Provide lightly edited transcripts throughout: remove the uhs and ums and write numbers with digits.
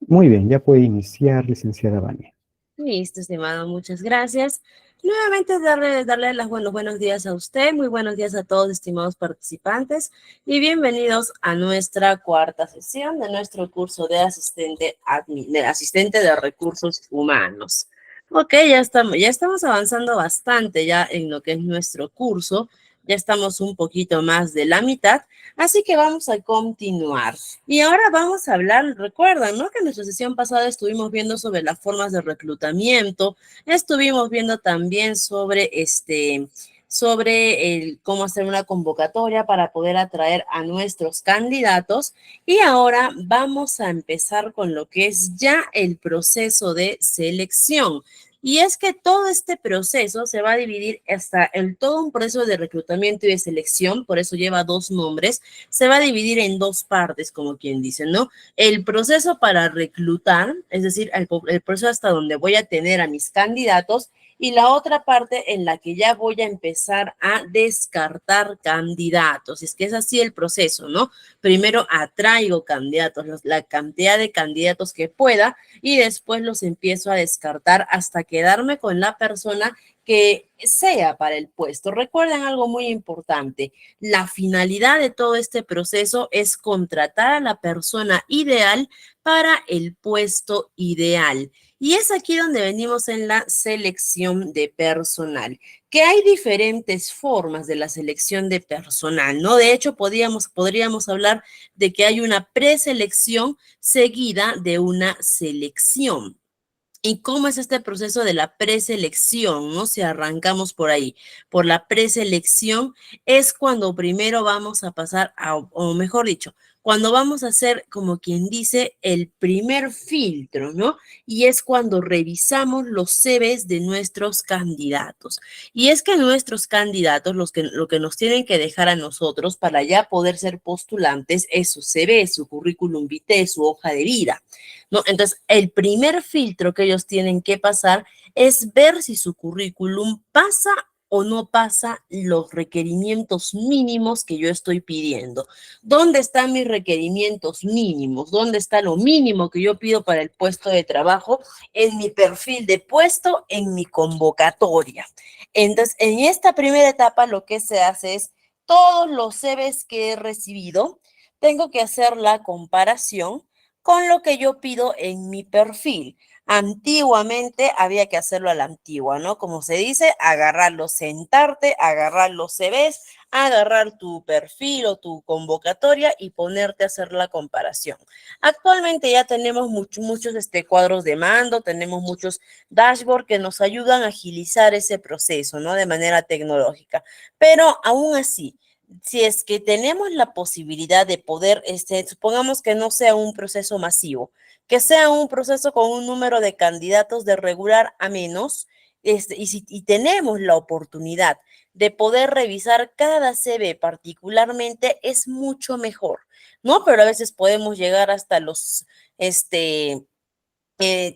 Muy bien, ya puede iniciar, licenciada Vania. Listo, estimado, muchas gracias. Nuevamente darle los buenos días a usted, muy buenos días a todos, estimados participantes, y bienvenidos a nuestra cuarta sesión de nuestro curso de asistente de recursos humanos. Ok, ya estamos avanzando bastante ya en lo que es nuestro curso, ya estamos un poquito más de la mitad, así que vamos a continuar. Y ahora vamos a hablar, recuerdan, ¿no? Que en nuestra sesión pasada estuvimos viendo sobre las formas de reclutamiento, estuvimos viendo también sobre cómo hacer una convocatoria para poder atraer a nuestros candidatos. Y ahora vamos a empezar con lo que es ya el proceso de selección. Y es que todo este proceso se va a dividir hasta en todo un proceso de reclutamiento y de selección, por eso lleva dos nombres, se va a dividir en dos partes, como quien dice, ¿no? El proceso para reclutar, es decir, el proceso hasta donde voy a tener a mis candidatos, y la otra parte en la que ya voy a empezar a descartar candidatos. Es que es así el proceso, ¿no? Primero atraigo candidatos, la cantidad de candidatos que pueda, y después los empiezo a descartar hasta quedarme con la persona que sea para el puesto. Recuerden algo muy importante. La finalidad de todo este proceso es contratar a la persona ideal para el puesto ideal. Y es aquí donde venimos en la selección de personal, que hay diferentes formas de la selección de personal, ¿no? De hecho, podríamos hablar de que hay una preselección seguida de una selección. ¿Y cómo es este proceso de la preselección, no? Si arrancamos por ahí, por la preselección, es cuando primero vamos a pasar o mejor dicho, cuando vamos a hacer, como quien dice, el primer filtro, ¿no? Y es cuando revisamos los CVs de nuestros candidatos. Y es que nuestros candidatos, lo que nos tienen que dejar a nosotros para ya poder ser postulantes es su CV, su currículum vitae, su hoja de vida, ¿no? Entonces, el primer filtro que ellos tienen que pasar es ver si su currículum pasa o no pasa los requerimientos mínimos que yo estoy pidiendo. ¿Dónde están mis requerimientos mínimos? ¿Dónde está lo mínimo que yo pido para el puesto de trabajo? En mi perfil de puesto, en mi convocatoria. Entonces, en esta primera etapa lo que se hace es todos los CVs que he recibido, tengo que hacer la comparación con lo que yo pido en mi perfil. Antiguamente había que hacerlo a la antigua, ¿no? Como se dice, agarrarlo, sentarte, agarrar los CVs, agarrar tu perfil o tu convocatoria y ponerte a hacer la comparación. Actualmente ya tenemos muchos cuadros de mando, tenemos muchos dashboards que nos ayudan a agilizar ese proceso, ¿no? De manera tecnológica. Pero aún así, si es que tenemos la posibilidad de poder, supongamos que no sea un proceso masivo, que sea un proceso con un número de candidatos de regular a menos, y tenemos la oportunidad de poder revisar cada CV particularmente, es mucho mejor, ¿no? Pero a veces podemos llegar hasta los,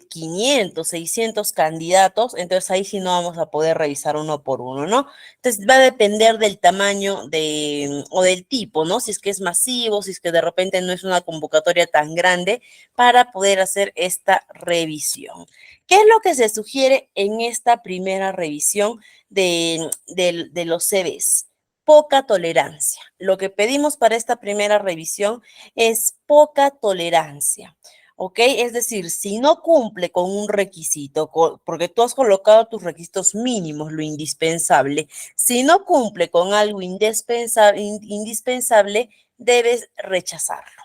500, 600 candidatos, entonces ahí sí no vamos a poder revisar uno por uno, ¿no? Entonces va a depender del tamaño o del tipo, ¿no? Si es que es masivo, si es que de repente no es una convocatoria tan grande para poder hacer esta revisión. ¿Qué es lo que se sugiere en esta primera revisión de los CVs? Poca tolerancia. Lo que pedimos para esta primera revisión es poca tolerancia. ¿Ok? Es decir, si no cumple con un requisito, porque tú has colocado tus requisitos mínimos, lo indispensable, si no cumple con algo indispensable, debes rechazarlo.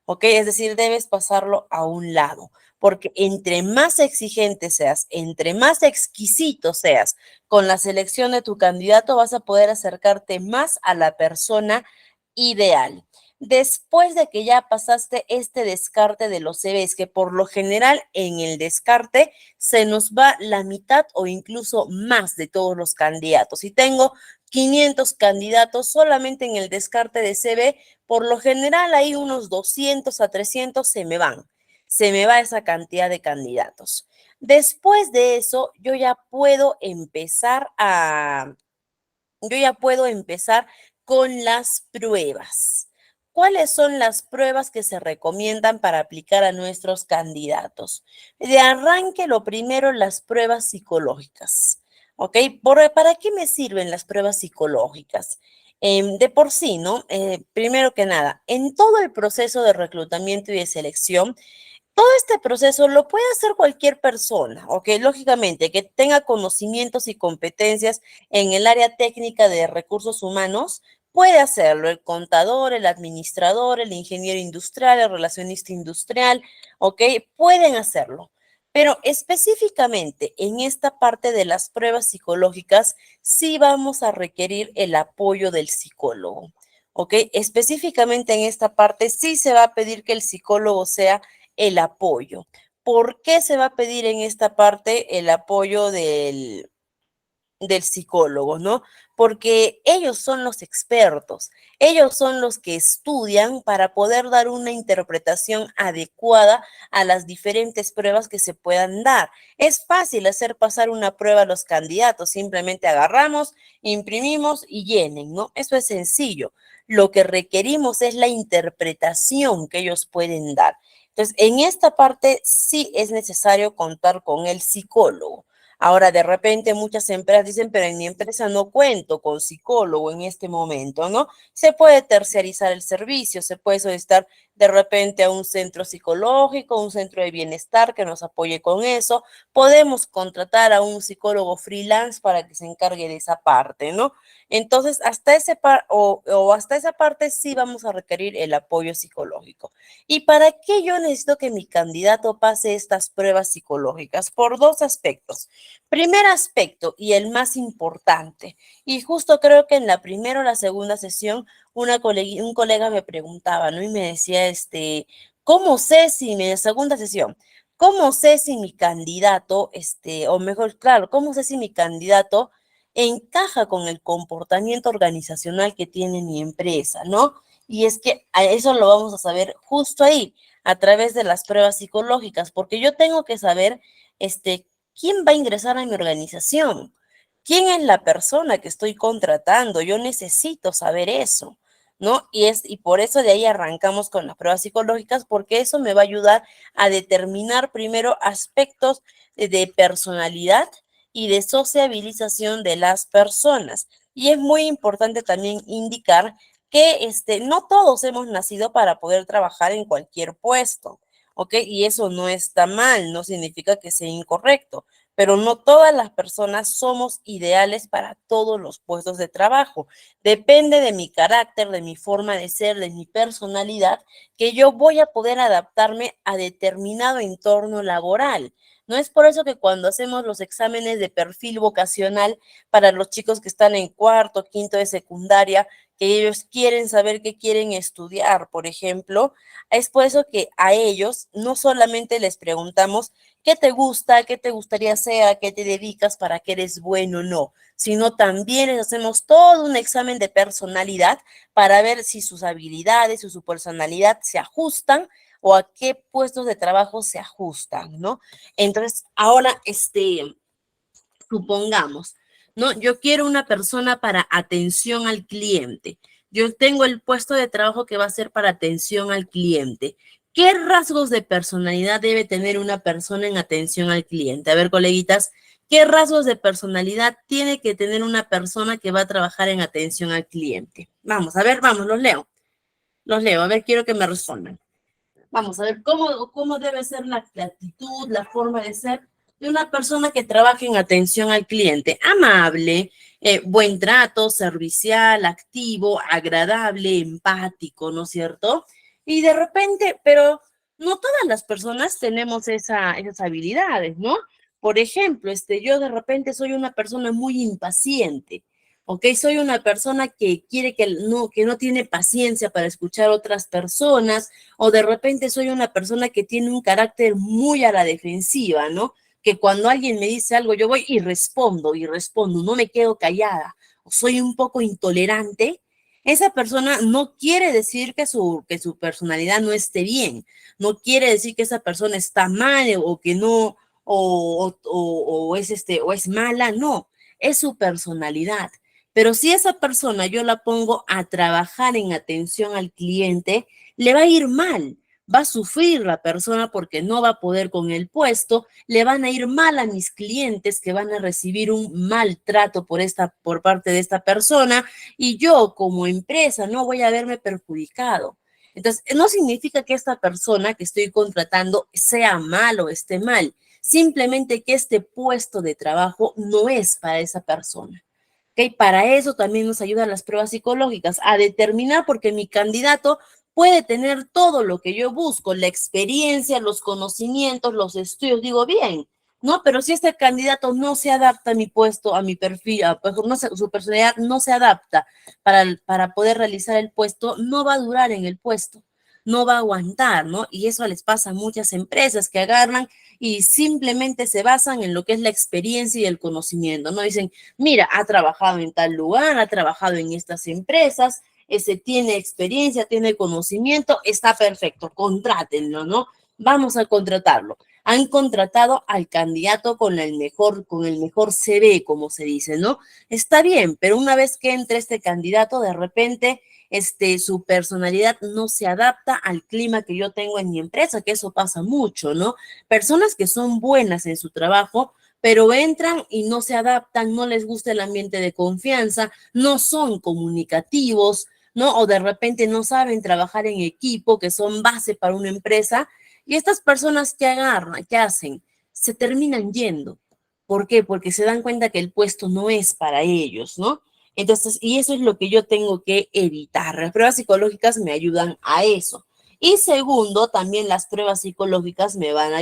¿Ok? Es decir, debes pasarlo a un lado, porque entre más exigente seas, entre más exquisito seas con la selección de tu candidato, vas a poder acercarte más a la persona ideal. Después de que ya pasaste este descarte de los CVs, que por lo general en el descarte se nos va la mitad o incluso más de todos los candidatos. Si tengo 500 candidatos solamente en el descarte de CV, por lo general hay unos 200 a 300 se me va esa cantidad de candidatos. Después de eso, yo ya puedo empezar con las pruebas. ¿cuáles son las pruebas que se recomiendan para aplicar a nuestros candidatos? De arranque, lo primero, las pruebas psicológicas. ¿Ok? ¿Para qué me sirven las pruebas psicológicas? De por sí, ¿no? Primero que nada, en todo el proceso de reclutamiento y de selección, todo este proceso lo puede hacer cualquier persona, ¿ok? Lógicamente, que tenga conocimientos y competencias en el área técnica de recursos humanos, puede hacerlo el contador, el administrador, el ingeniero industrial, el relacionista industrial, ¿ok? Pueden hacerlo. Pero específicamente en esta parte de las pruebas psicológicas, sí vamos a requerir el apoyo del psicólogo, ¿ok? Específicamente en esta parte, sí se va a pedir que el psicólogo sea el apoyo. ¿Por qué se va a pedir en esta parte el apoyo del psicólogo, no? Porque ellos son los expertos, ellos son los que estudian para poder dar una interpretación adecuada a las diferentes pruebas que se puedan dar. Es fácil hacer pasar una prueba a los candidatos, simplemente agarramos, imprimimos y llenen, ¿no? Eso es sencillo. Lo que requerimos es la interpretación que ellos pueden dar. Entonces, en esta parte sí es necesario contar con el psicólogo. Ahora, de repente muchas empresas dicen, pero en mi empresa no cuento con psicólogo en este momento, ¿no? Se puede terciarizar el servicio, se puede solicitar de repente a un centro psicológico, un centro de bienestar que nos apoye con eso. Podemos contratar a un psicólogo freelance para que se encargue de esa parte, ¿no? Entonces, hasta esa parte sí vamos a requerir el apoyo psicológico. ¿Y para qué yo necesito que mi candidato pase estas pruebas psicológicas? Por dos aspectos. Primer aspecto y el más importante, y justo creo que en la primera o la segunda sesión un colega me preguntaba, ¿no? Y me decía, ¿cómo sé si en la segunda sesión, cómo sé si mi candidato, o mejor, claro, cómo sé si mi candidato encaja con el comportamiento organizacional que tiene mi empresa, ¿no? Y es que a eso lo vamos a saber justo ahí, a través de las pruebas psicológicas, porque yo tengo que saber, quién va a ingresar a mi organización, quién es la persona que estoy contratando. Yo necesito saber eso, ¿no? Y por eso de ahí arrancamos con las pruebas psicológicas, porque eso me va a ayudar a determinar primero aspectos de personalidad y de sociabilización de las personas. Y es muy importante también indicar que no todos hemos nacido para poder trabajar en cualquier puesto, ¿ok? Y eso no está mal, no significa que sea incorrecto, pero no todas las personas somos ideales para todos los puestos de trabajo. Depende de mi carácter, de mi forma de ser, de mi personalidad, que yo voy a poder adaptarme a determinado entorno laboral. No es por eso que cuando hacemos los exámenes de perfil vocacional para los chicos que están en cuarto, quinto de secundaria, que ellos quieren saber qué quieren estudiar, por ejemplo, es por eso que a ellos no solamente les preguntamos qué te gusta, qué te gustaría hacer, a qué te dedicas, para qué eres bueno o no, sino también les hacemos todo un examen de personalidad para ver si sus habilidades o su personalidad se ajustan o a qué puestos de trabajo se ajustan, ¿no? Entonces, ahora, supongamos, ¿no? Yo quiero una persona para atención al cliente. Yo tengo el puesto de trabajo que va a ser para atención al cliente. ¿Qué rasgos de personalidad debe tener una persona en atención al cliente? A ver, coleguitas, ¿qué rasgos de personalidad tiene que tener una persona que va a trabajar en atención al cliente? Vamos, a ver, vamos, los leo. Los leo, a ver, quiero que me respondan. Vamos a ver cómo debe ser la actitud, la forma de ser de una persona que trabaja en atención al cliente. Amable, buen trato, servicial, activo, agradable, empático, ¿no es cierto? Y de repente, pero no todas las personas tenemos esas habilidades, ¿no? Por ejemplo, yo de repente soy una persona muy impaciente. ¿Ok? Soy una persona que quiere que no tiene paciencia para escuchar a otras personas, o de repente soy una persona que tiene un carácter muy a la defensiva, ¿no? Que cuando alguien me dice algo, yo voy y respondo, no me quedo callada, o soy un poco intolerante. Esa persona no quiere decir que su personalidad no esté bien, no quiere decir que esa persona está mal o que no, o es mala, no, es su personalidad. Pero si esa persona yo la pongo a trabajar en atención al cliente, le va a ir mal. Va a sufrir la persona porque no va a poder con el puesto, le van a ir mal a mis clientes que van a recibir un maltrato por parte de esta persona y yo como empresa no voy a verme perjudicado. Entonces, no significa que esta persona que estoy contratando sea mal o esté mal, simplemente que este puesto de trabajo no es para esa persona. ¿Okay? Para eso también nos ayudan las pruebas psicológicas, a determinar porque mi candidato puede tener todo lo que yo busco, la experiencia, los conocimientos, los estudios, digo bien, ¿no? Pero si este candidato no se adapta a mi puesto, a mi perfil, no su personalidad no se adapta para poder realizar el puesto, no va a durar en el puesto, no va a aguantar, ¿no? Y eso les pasa a muchas empresas que agarran y simplemente se basan en lo que es la experiencia y el conocimiento, ¿no? Dicen, mira, ha trabajado en tal lugar, ha trabajado en estas empresas, ese tiene experiencia, tiene conocimiento, está perfecto, contrátenlo, ¿no? Vamos a contratarlo. Han contratado al candidato con el mejor CV, como se dice, ¿no? Está bien, pero una vez que entre este candidato, de repente, su personalidad no se adapta al clima que yo tengo en mi empresa, que eso pasa mucho, ¿no? Personas que son buenas en su trabajo, pero entran y no se adaptan, no les gusta el ambiente de confianza, no son comunicativos, ¿no? O de repente no saben trabajar en equipo, que son base para una empresa, y estas personas que agarran, que hacen, se terminan yendo. ¿Por qué? Porque se dan cuenta que el puesto no es para ellos, ¿no? Entonces, y eso es lo que yo tengo que evitar. Las pruebas psicológicas me ayudan a eso. Y segundo, también las pruebas psicológicas me van a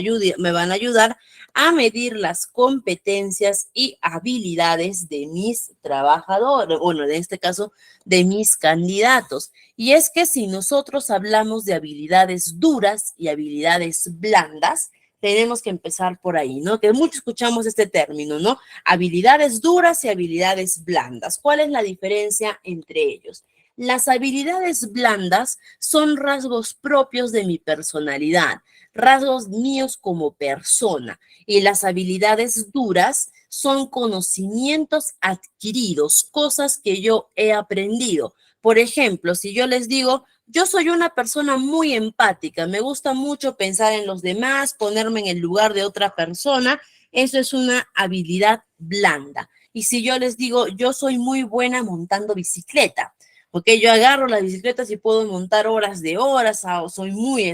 ayudar a medir las competencias y habilidades de mis trabajadores, bueno, en este caso, de mis candidatos. Y es que si nosotros hablamos de habilidades duras y habilidades blandas, tenemos que empezar por ahí, ¿no? Que mucho escuchamos este término, ¿no? Habilidades duras y habilidades blandas. ¿Cuál es la diferencia entre ellos? Las habilidades blandas son rasgos propios de mi personalidad, rasgos míos como persona, y las habilidades duras son conocimientos adquiridos, cosas que yo he aprendido. Por ejemplo, si yo les digo, yo soy una persona muy empática, me gusta mucho pensar en los demás, ponerme en el lugar de otra persona, eso es una habilidad blanda. Y si yo les digo, yo soy muy buena montando bicicleta, porque yo agarro las bicicletas y puedo montar horas de horas, o soy muy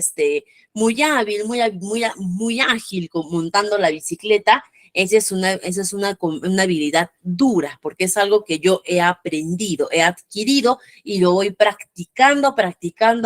hábil, muy ágil montando la bicicleta, esa es una habilidad dura, porque es algo que yo he aprendido, he adquirido y lo voy practicando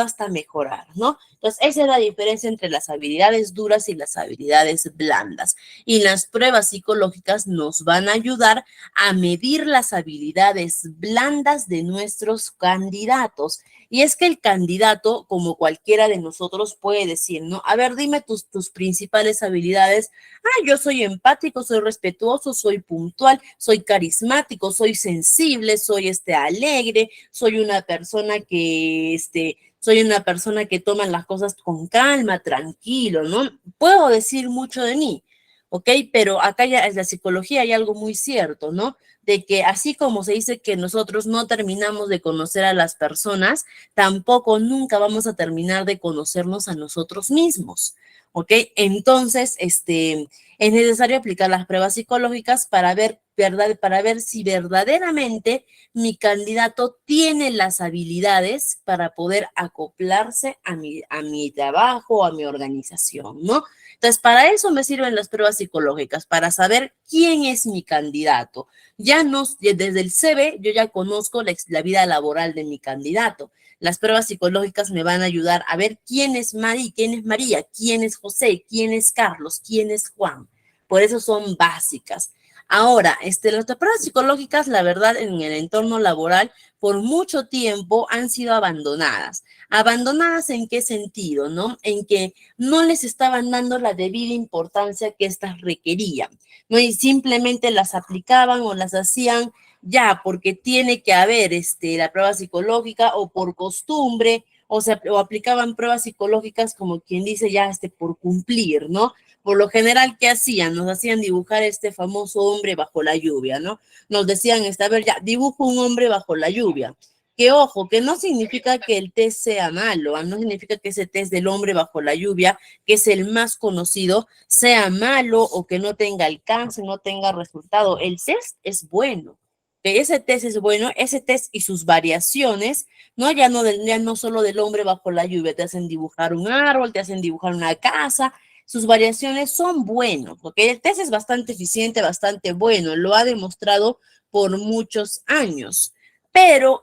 hasta mejorar, ¿no? Entonces, esa es la diferencia entre las habilidades duras y las habilidades blandas. Y las pruebas psicológicas nos van a ayudar a medir las habilidades blandas de nuestros candidatos. Y es que el candidato, como cualquiera de nosotros, puede decir, ¿no? A ver, dime tus principales habilidades. Ah, yo soy empático, soy respetuoso, soy puntual, soy carismático, soy sensible, soy alegre, soy una persona que toma las cosas con calma, tranquilo, ¿no? Puedo decir mucho de mí, ¿ok? Pero acá ya en la psicología hay algo muy cierto, ¿no? De que así como se dice que nosotros no terminamos de conocer a las personas, tampoco nunca vamos a terminar de conocernos a nosotros mismos, ¿ok? Entonces, es necesario aplicar las pruebas psicológicas para ver si verdaderamente mi candidato tiene las habilidades para poder acoplarse a mi trabajo, a mi organización, ¿no? Entonces, para eso me sirven las pruebas psicológicas, para saber quién es mi candidato. Desde el CV, yo ya conozco la vida laboral de mi candidato. Las pruebas psicológicas me van a ayudar a ver quién es María, quién es José, quién es Carlos, quién es Juan. Por eso son básicas. Ahora, las pruebas psicológicas, la verdad, en el entorno laboral, por mucho tiempo han sido abandonadas. ¿Abandonadas en qué sentido, no? En que no les estaban dando la debida importancia que éstas requerían, ¿no? Y simplemente las aplicaban o las hacían ya porque tiene que haber la prueba psicológica o por costumbre o aplicaban pruebas psicológicas como quien dice ya por cumplir, ¿no? Por lo general, ¿qué hacían? Nos hacían dibujar este famoso hombre bajo la lluvia, ¿no? Nos decían, a ver, ya, dibujo un hombre bajo la lluvia. Que ojo, que no significa que el test sea malo, no significa que ese test del hombre bajo la lluvia, que es el más conocido, sea malo o que no tenga alcance, no tenga resultado. El test es bueno. Que ese test es bueno, ese test y sus variaciones, ¿no? Ya no solo del hombre bajo la lluvia, te hacen dibujar un árbol, te hacen dibujar una casa, sus variaciones son buenos, porque el test es bastante eficiente, bastante bueno, lo ha demostrado por muchos años, pero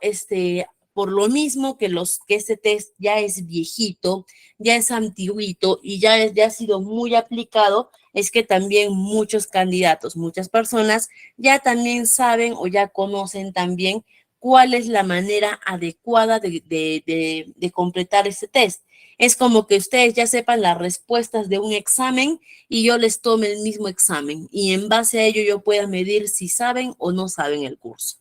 por lo mismo que este test ya es viejito, ya es antiguito y ya ha sido muy aplicado, es que también muchos candidatos, muchas personas ya también saben o ya conocen también cuál es la manera adecuada de completar ese test. Es como que ustedes ya sepan las respuestas de un examen y yo les tome el mismo examen y en base a ello yo pueda medir si saben o no saben el curso.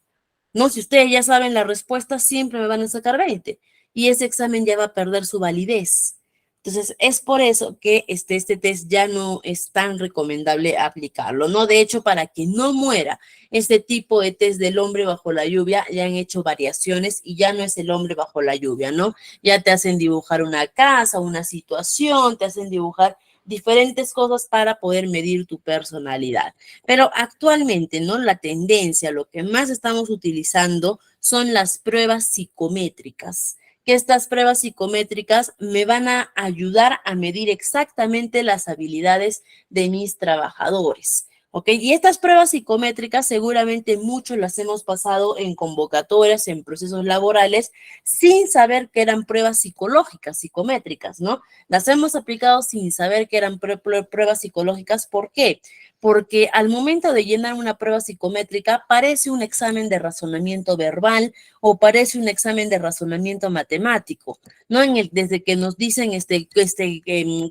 No, si ustedes ya saben la respuesta, siempre me van a sacar 20 y ese examen ya va a perder su validez. Entonces, es por eso que este test ya no es tan recomendable aplicarlo, ¿no? De hecho, para que no muera este tipo de test del hombre bajo la lluvia, ya han hecho variaciones y ya no es el hombre bajo la lluvia, ¿no? Ya te hacen dibujar una casa, una situación, te hacen dibujar diferentes cosas para poder medir tu personalidad. Pero actualmente, ¿no? La tendencia, lo que más estamos utilizando son las pruebas psicométricas, que estas pruebas psicométricas me van a ayudar a medir exactamente las habilidades de mis trabajadores. ¿Ok? Y estas pruebas psicométricas seguramente muchos las hemos pasado en convocatorias, en procesos laborales, sin saber que eran pruebas psicológicas, psicométricas, ¿no? Las hemos aplicado sin saber que eran pruebas psicológicas. ¿Por qué? Porque al momento de llenar una prueba psicométrica parece un examen de razonamiento verbal o parece un examen de razonamiento matemático, ¿no? Desde que nos dicen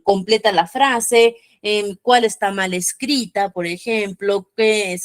completa la frase, cuál está mal escrita, por ejemplo, que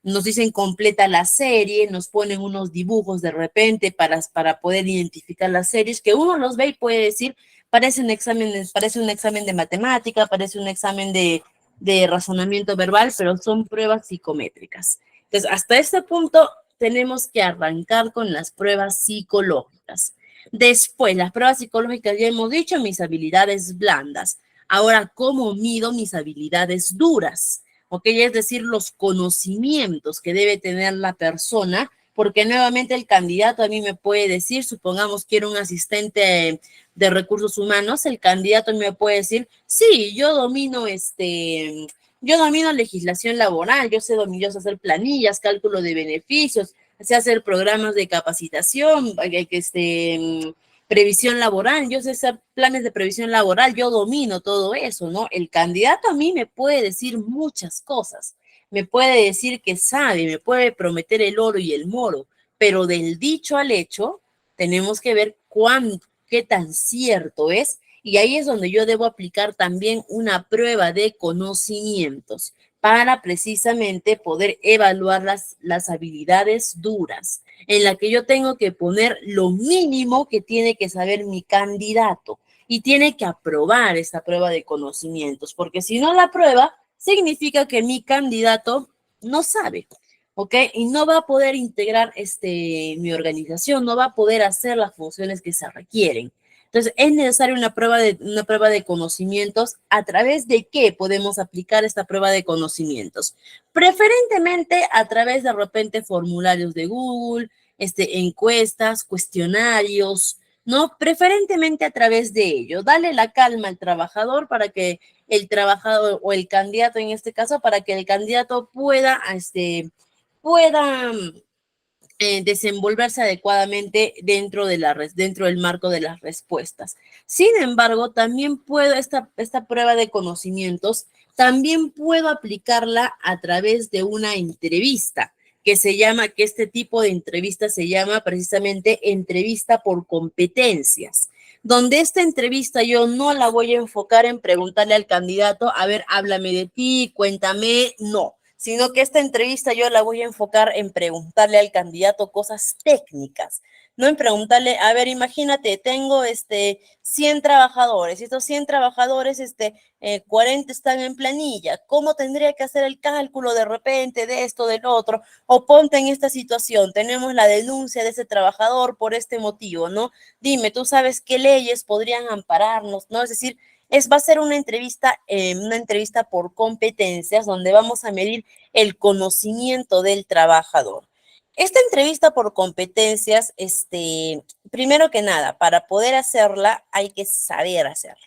nos dicen completa la serie, nos ponen unos dibujos de repente para poder identificar las series, que uno los ve y puede decir, parece un examen de matemática, parece un examen de razonamiento verbal, pero son pruebas psicométricas. Entonces, hasta este punto tenemos que arrancar con las pruebas psicológicas. Después, las pruebas psicológicas, ya hemos dicho, mis habilidades blandas. Ahora, ¿cómo mido mis habilidades duras? ¿Ok? Es decir, los conocimientos que debe tener la persona, porque nuevamente el candidato a mí me puede decir, supongamos quiero un asistente de recursos humanos, el candidato me puede decir, sí, yo domino legislación laboral, yo sé hacer planillas, cálculo de beneficios, sé hacer programas de capacitación, previsión laboral, yo sé hacer planes de previsión laboral, yo domino todo eso, ¿no? El candidato a mí me puede decir muchas cosas, me puede decir que sabe, me puede prometer el oro y el moro, pero del dicho al hecho tenemos que ver qué tan cierto es, y ahí es donde yo debo aplicar también una prueba de conocimientos para precisamente poder evaluar las habilidades duras, en la que yo tengo que poner lo mínimo que tiene que saber mi candidato y tiene que aprobar esta prueba de conocimientos, porque si no la aprueba, significa que mi candidato no sabe. ¿Ok? Y no va a poder integrar mi organización, no va a poder hacer las funciones que se requieren. Entonces, es necesaria una prueba de conocimientos. ¿A través de qué podemos aplicar esta prueba de conocimientos? Preferentemente a través de repente formularios de Google, encuestas, cuestionarios, ¿no? Preferentemente a través de ello. Dale la calma al trabajador para que el trabajador o el candidato en este caso, para que el candidato pueda desenvolverse adecuadamente dentro del marco de las respuestas. Sin embargo, también puedo, esta prueba de conocimientos, también puedo aplicarla a través de una entrevista, que este tipo de entrevista se llama precisamente entrevista por competencias, donde esta entrevista yo no la voy a enfocar en preguntarle al candidato, a ver, háblame de ti, cuéntame, no, sino que esta entrevista yo la voy a enfocar en preguntarle al candidato cosas técnicas, no en preguntarle, a ver, imagínate, tengo 100 trabajadores, y estos 100 trabajadores, 40 están en planilla, ¿cómo tendría que hacer el cálculo de repente de esto, del otro? O ponte en esta situación, tenemos la denuncia de ese trabajador por este motivo, ¿no? Dime, ¿tú sabes qué leyes podrían ampararnos, no? Es decir, va a ser una entrevista por competencias donde vamos a medir el conocimiento del trabajador. Esta entrevista por competencias, primero que nada, para poder hacerla hay que saber hacerla.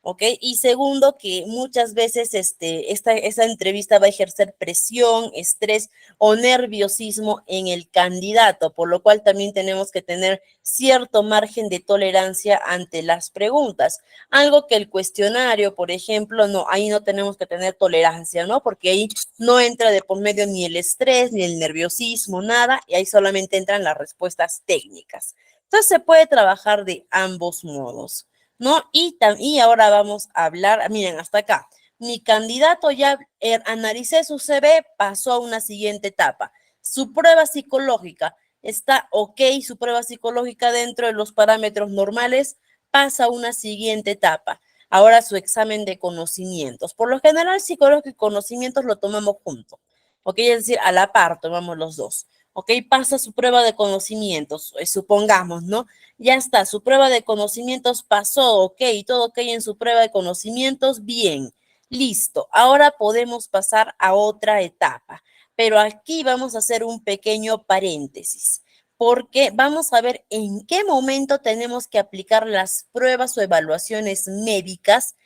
¿Ok? Y segundo, que muchas veces esta entrevista va a ejercer presión, estrés o nerviosismo en el candidato, por lo cual también tenemos que tener cierto margen de tolerancia ante las preguntas. Algo que el cuestionario, por ejemplo, no, ahí no tenemos que tener tolerancia, ¿no? Porque ahí no entra de por medio ni el estrés, ni el nerviosismo, nada, y ahí solamente entran las respuestas técnicas. Entonces se puede trabajar de ambos modos, ¿no? Y ahora vamos a hablar, miren, hasta acá. Mi candidato ya analicé su CV, pasó a una siguiente etapa. Su prueba psicológica está ok, su prueba psicológica dentro de los parámetros normales, pasa a una siguiente etapa. Ahora su examen de conocimientos. Por lo general, psicológico y conocimientos lo tomamos juntos, ¿ok? Es decir, a la par tomamos los dos. ¿Ok? Pasa su prueba de conocimientos, supongamos, ¿no? Ya está, su prueba de conocimientos pasó, ok, todo ok en su prueba de conocimientos, bien, listo. Ahora podemos pasar a otra etapa, pero aquí vamos a hacer un pequeño paréntesis, porque vamos a ver en qué momento tenemos que aplicar las pruebas o evaluaciones médicas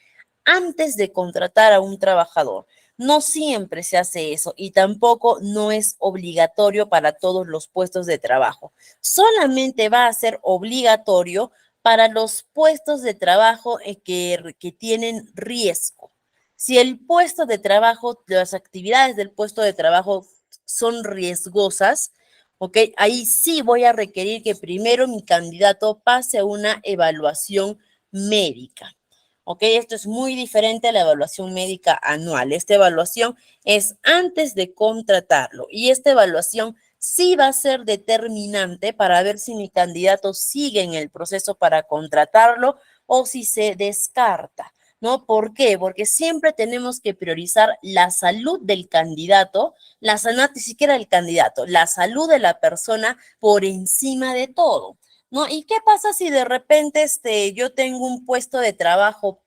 antes de contratar a un trabajador. No siempre se hace eso y tampoco no es obligatorio para todos los puestos de trabajo. Solamente va a ser obligatorio para los puestos de trabajo que tienen riesgo. Si el puesto de trabajo, las actividades del puesto de trabajo son riesgosas, ¿ok? Ahí sí voy a requerir que primero mi candidato pase una evaluación médica. ¿Ok? Esto es muy diferente a la evaluación médica anual. Esta evaluación es antes de contratarlo y esta evaluación sí va a ser determinante para ver si mi candidato sigue en el proceso para contratarlo o si se descarta, ¿no? ¿Por qué? Porque siempre tenemos que priorizar la salud del candidato, ni siquiera del candidato, la salud de la persona por encima de todo. ¿No? ¿Y qué pasa si de repente yo tengo un puesto de trabajo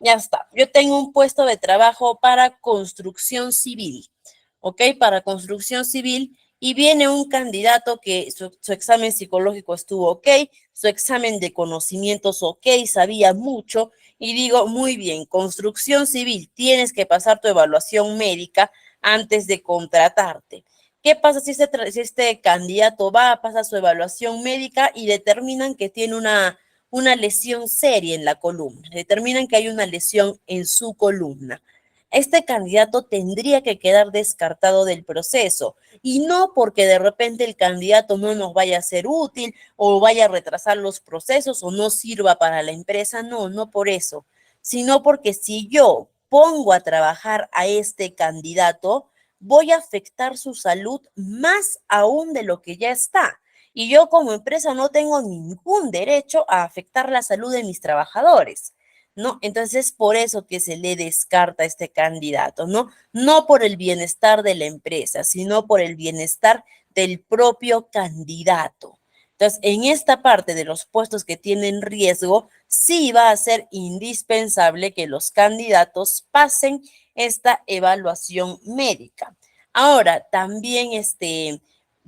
ya está, yo tengo un puesto de trabajo para construcción civil, ¿ok? Para construcción civil y viene un candidato que su examen psicológico estuvo ok, su examen de conocimientos ok, sabía mucho y digo, muy bien, construcción civil, tienes que pasar tu evaluación médica antes de contratarte. ¿Qué pasa si este candidato va a pasar su evaluación médica y determinan que tiene una lesión seria en la columna? Determinan que hay una lesión en su columna. Este candidato tendría que quedar descartado del proceso y no porque de repente el candidato no nos vaya a ser útil o vaya a retrasar los procesos o no sirva para la empresa, no, no por eso, sino porque si yo pongo a trabajar a este candidato, voy a afectar su salud más aún de lo que ya está. Y yo como empresa no tengo ningún derecho a afectar la salud de mis trabajadores, ¿no? Entonces es por eso que se le descarta a este candidato, ¿no? No por el bienestar de la empresa, sino por el bienestar del propio candidato. Entonces, en esta parte de los puestos que tienen riesgo, sí va a ser indispensable que los candidatos pasen esta evaluación médica. Ahora, también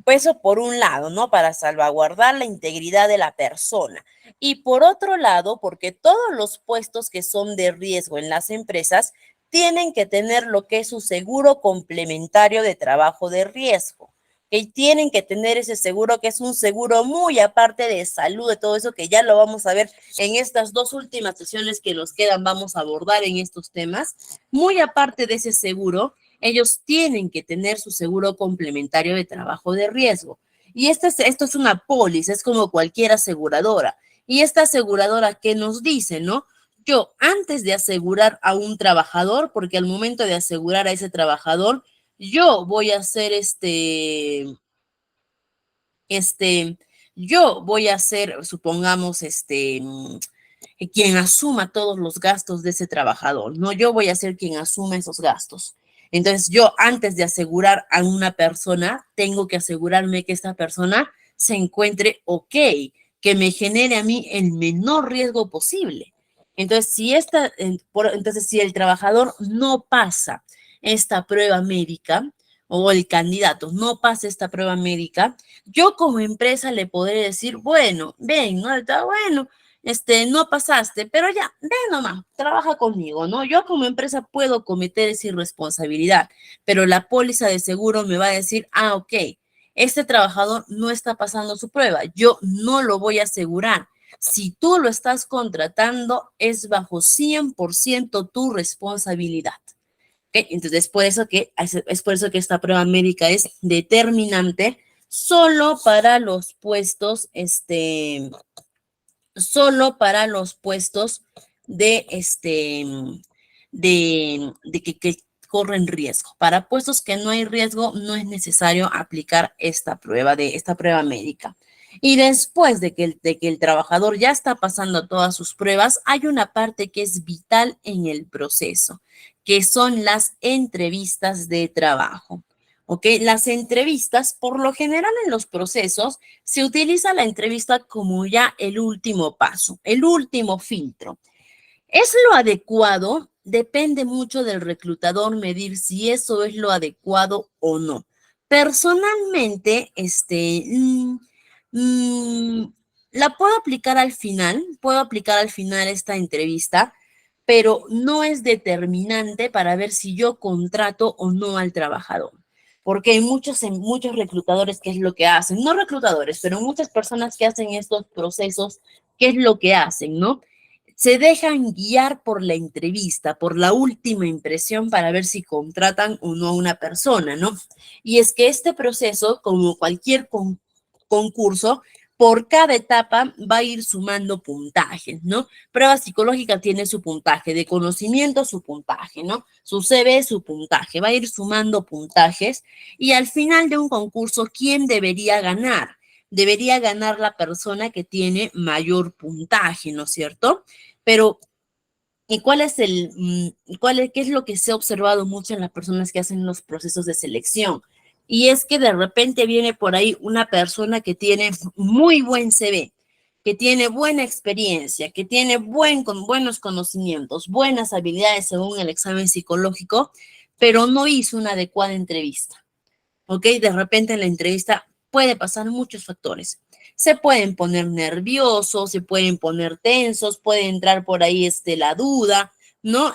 pues eso por un lado, ¿no? Para salvaguardar la integridad de la persona. Y por otro lado, porque todos los puestos que son de riesgo en las empresas tienen que tener lo que es su seguro complementario de trabajo de riesgo. Que tienen que tener ese seguro que es un seguro muy aparte de salud, de todo eso que ya lo vamos a ver en estas dos últimas sesiones que nos quedan, vamos a abordar en estos temas. Muy aparte de ese seguro, ellos tienen que tener su seguro complementario de trabajo de riesgo. Y esto es una póliza, es como cualquier aseguradora. Y esta aseguradora, ¿qué nos dice, no? yo antes de asegurar a un trabajador, porque al momento de asegurar a ese trabajador, yo voy a hacer yo voy a ser, supongamos, quien asuma todos los gastos de ese trabajador, no yo voy a ser quien asuma esos gastos. Entonces, yo antes de asegurar a una persona, tengo que asegurarme que esta persona se encuentre ok, que me genere a mí el menor riesgo posible. Entonces, entonces, si el trabajador no pasa esta prueba médica o el candidato no pasa esta prueba médica, yo como empresa le podré decir, bueno, ven, ¿no? Está bueno, no pasaste, pero ya, ven nomás, trabaja conmigo, ¿no? Yo como empresa puedo cometer esa irresponsabilidad, pero la póliza de seguro me va a decir, ah, ok, este trabajador no está pasando su prueba, yo no lo voy a asegurar. Si tú lo estás contratando, es bajo 100% tu responsabilidad. ¿Okay? Entonces, es por eso que esta prueba médica es determinante solo para los puestos, solo para los puestos de, que corren riesgo. Para puestos que no hay riesgo, no es necesario aplicar esta prueba médica. Y después de que el trabajador ya está pasando todas sus pruebas, hay una parte que es vital en el proceso, que son las entrevistas de trabajo. ¿Ok? Las entrevistas, por lo general en los procesos, se utiliza la entrevista como ya el último paso, el último filtro. ¿Es lo adecuado? Depende mucho del reclutador medir si eso es lo adecuado o no. Personalmente, la puedo aplicar al final esta entrevista, pero no es determinante para ver si yo contrato o no al trabajador. Porque hay muchos reclutadores, ¿qué es lo que hacen? No reclutadores, pero muchas personas que hacen estos procesos, ¿qué es lo que hacen, no? Se dejan guiar por la entrevista, por la última impresión para ver si contratan o no a una persona, ¿no? Y es que este proceso, como cualquier concurso, por cada etapa va a ir sumando puntajes, ¿no? Prueba psicológica tiene su puntaje, de conocimiento su puntaje, ¿no? Su CV su puntaje, va a ir sumando puntajes y al final de un concurso, ¿quién debería ganar? Debería ganar la persona que tiene mayor puntaje, ¿no es cierto? Pero, ¿y qué es lo que se ha observado mucho en las personas que hacen los procesos de selección? Y es que de repente viene por ahí una persona que tiene muy buen CV, que tiene buena experiencia, que tiene con buenos conocimientos, buenas habilidades según el examen psicológico, pero no hizo una adecuada entrevista. ¿Ok? De repente en la entrevista puede pasar muchos factores. Se pueden poner nerviosos, se pueden poner tensos, puede entrar por ahí la duda, ¿no?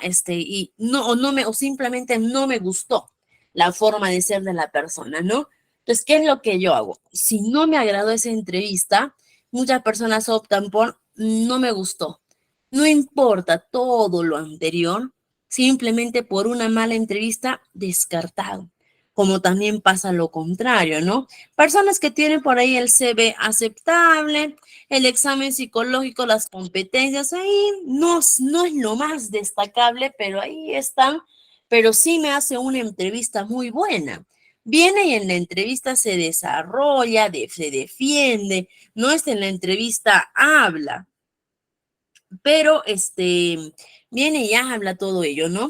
O simplemente no me gustó la forma de ser de la persona, ¿no? Entonces, ¿qué es lo que yo hago? Si no me agradó esa entrevista, muchas personas optan por no me gustó. No importa todo lo anterior, simplemente por una mala entrevista, descartado, como también pasa lo contrario, ¿no? Personas que tienen por ahí el CV aceptable, el examen psicológico, las competencias, ahí no es lo más destacable, pero ahí están, pero sí me hace una entrevista muy buena. Viene y en la entrevista se desarrolla, se defiende, no es en la entrevista habla, pero viene y habla todo ello, ¿no?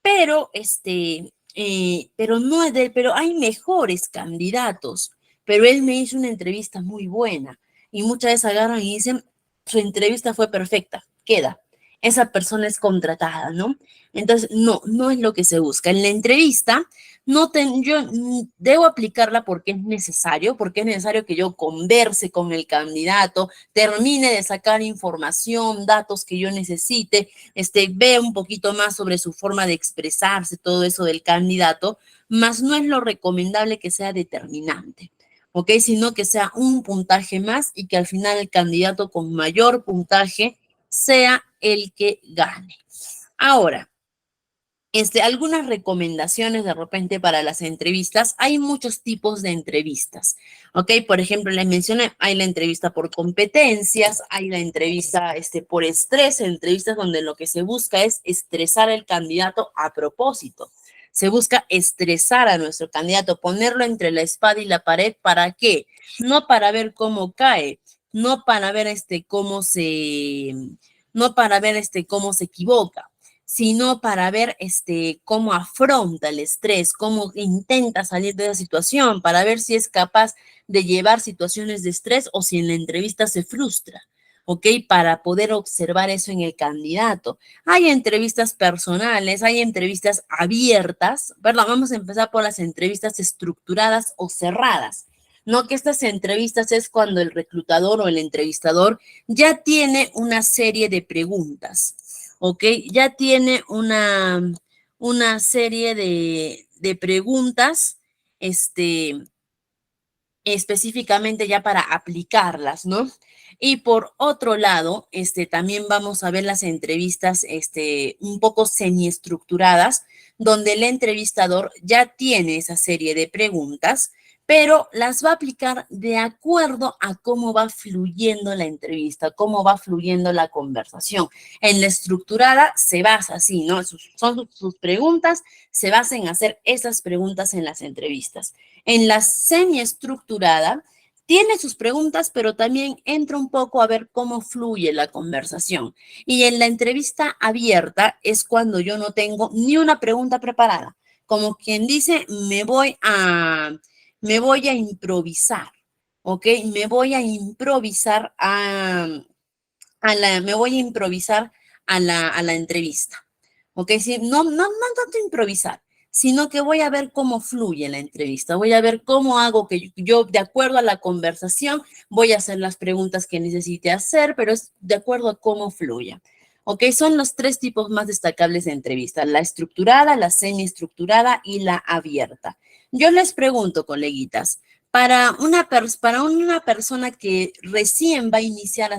Pero pero no es pero hay mejores candidatos. Pero él me hizo una entrevista muy buena y muchas veces agarran y dicen, su entrevista fue perfecta, queda. Esa persona es contratada, ¿no? Entonces, no es lo que se busca. En la entrevista, yo debo aplicarla porque es necesario que yo converse con el candidato, termine de sacar información, datos que yo necesite, vea un poquito más sobre su forma de expresarse, todo eso del candidato, más no es lo recomendable que sea determinante, ¿ok? Sino que sea un puntaje más y que al final el candidato con mayor puntaje sea el que gane. Ahora, Algunas recomendaciones de repente para las entrevistas. Hay muchos tipos de entrevistas, ¿ok? Por ejemplo, les mencioné, hay la entrevista por competencias, hay la entrevista por estrés, entrevistas donde lo que se busca es estresar al candidato a propósito. Se busca estresar a nuestro candidato, ponerlo entre la espada y la pared. ¿Para qué? No para ver cómo cae, no para ver no para ver cómo se equivoca, sino para ver cómo afronta el estrés, cómo intenta salir de esa situación, para ver si es capaz de llevar situaciones de estrés o si en la entrevista se frustra, ¿ok? Para poder observar eso en el candidato. Hay entrevistas personales, hay entrevistas abiertas, perdón, vamos a empezar por las entrevistas estructuradas o cerradas. No, que estas entrevistas es cuando el reclutador o el entrevistador ya tiene una serie de preguntas, ¿ok? Ya tiene una serie de preguntas, específicamente ya para aplicarlas, ¿no? Y por otro lado, también vamos a ver las entrevistas, un poco semiestructuradas, donde el entrevistador ya tiene esa serie de preguntas, pero las va a aplicar de acuerdo a cómo va fluyendo la entrevista, cómo va fluyendo la conversación. En la estructurada se basa así, ¿no? Son sus preguntas, se basa en hacer esas preguntas en las entrevistas. En la semiestructurada tiene sus preguntas, pero también entra un poco a ver cómo fluye la conversación. Y en la entrevista abierta es cuando yo no tengo ni una pregunta preparada. Como quien dice, me voy a improvisar, ¿ok? Me voy a improvisar a la entrevista, ¿ok? Sí, no tanto improvisar, sino que voy a ver cómo fluye la entrevista, voy a ver cómo hago que yo, de acuerdo a la conversación, voy a hacer las preguntas que necesite hacer, pero es de acuerdo a cómo fluya. ¿Ok? Son los tres tipos más destacables de entrevista: la estructurada, la semiestructurada y la abierta. Yo les pregunto, coleguitas, para una persona que recién va a iniciar,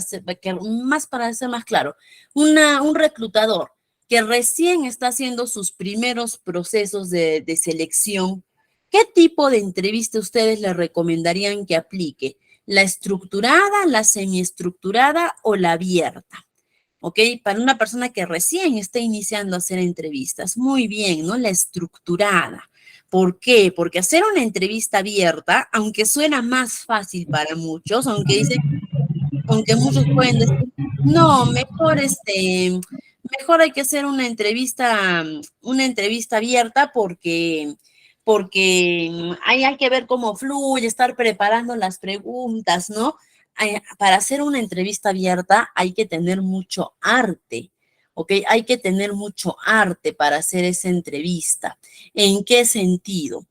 para ser más claro, un reclutador que recién está haciendo sus primeros procesos de selección, ¿qué tipo de entrevista ustedes le recomendarían que aplique? ¿La estructurada, la semiestructurada o la abierta? ¿Ok? Para una persona que recién está iniciando a hacer entrevistas, muy bien, ¿no? La estructurada. ¿Por qué? Porque hacer una entrevista abierta, aunque suena más fácil para muchos, aunque muchos pueden decir, no, mejor hay que hacer una entrevista abierta porque ahí hay que ver cómo fluye, estar preparando las preguntas, ¿no? Para hacer una entrevista abierta hay que tener mucho arte, ¿ok? Hay que tener mucho arte para hacer esa entrevista. ¿En qué sentido?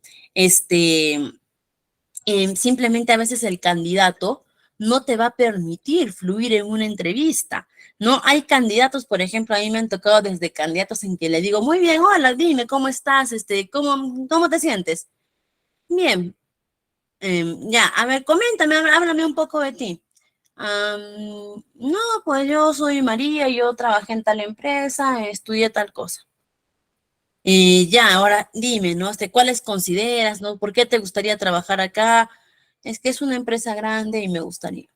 Simplemente a veces el candidato no te va a permitir fluir en una entrevista, ¿no? Hay candidatos, por ejemplo, a mí me han tocado desde candidatos en que le digo, muy bien, hola, dime, ¿cómo estás? ¿Cómo te sientes? Bien. Ya, a ver, coméntame, háblame un poco de ti. No, pues yo soy María, yo trabajé en tal empresa, estudié tal cosa. Ya, ahora dime, ¿no? ¿Cuáles consideras, no? ¿Por qué te gustaría trabajar acá? Es que es una empresa grande y me gustaría.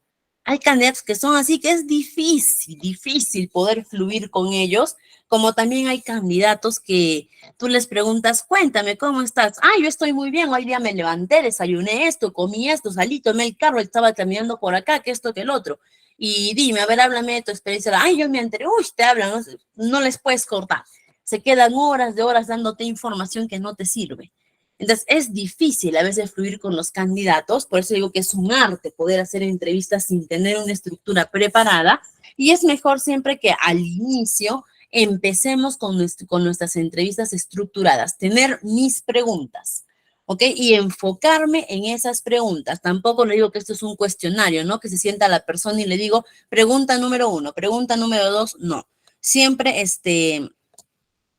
Hay candidatos que son así, que es difícil poder fluir con ellos, como también hay candidatos que tú les preguntas, cuéntame, ¿cómo estás? Ah, yo estoy muy bien, hoy día me levanté, desayuné esto, comí esto, salí, tomé el carro, estaba caminando por acá, que esto, que el otro. Y dime, a ver, háblame de tu experiencia. Ay, yo me enteré, uy, te hablan, no les puedes cortar. Se quedan horas de horas dándote información que no te sirve. Entonces, es difícil a veces fluir con los candidatos, por eso digo que es un arte poder hacer entrevistas sin tener una estructura preparada, y es mejor siempre que al inicio empecemos con nuestras entrevistas estructuradas, tener mis preguntas, ¿ok? Y enfocarme en esas preguntas. Tampoco le digo que esto es un cuestionario, ¿no? Que se sienta la persona y le digo, pregunta número 1, pregunta número 2, no. Siempre,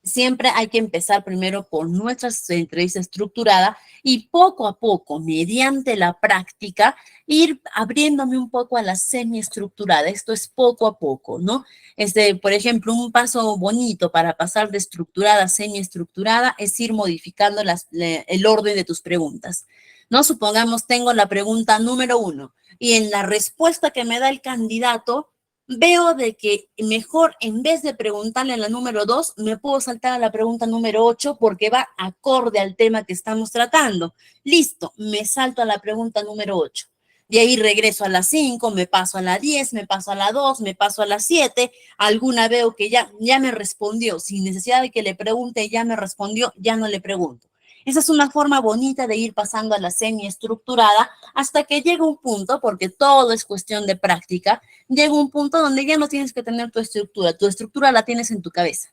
siempre hay que empezar primero por nuestra entrevista estructurada y poco a poco, mediante la práctica, ir abriéndome un poco a la semiestructurada. Esto es poco a poco, ¿no? Por ejemplo, un paso bonito para pasar de estructurada a semiestructurada es ir modificando el orden de tus preguntas, ¿no? Supongamos tengo la pregunta número 1 y en la respuesta que me da el candidato veo de que mejor en vez de preguntarle a la número 2, me puedo saltar a la pregunta número 8 porque va acorde al tema que estamos tratando. Listo, me salto a la pregunta número 8. De ahí regreso a la 5, me paso a la 10, me paso a la 2, me paso a la 7. Alguna veo que ya me respondió. Sin necesidad de que le pregunte, ya me respondió, ya no le pregunto. Esa es una forma bonita de ir pasando a la semiestructurada hasta que llega un punto, porque todo es cuestión de práctica, llega un punto donde ya no tienes que tener tu estructura la tienes en tu cabeza,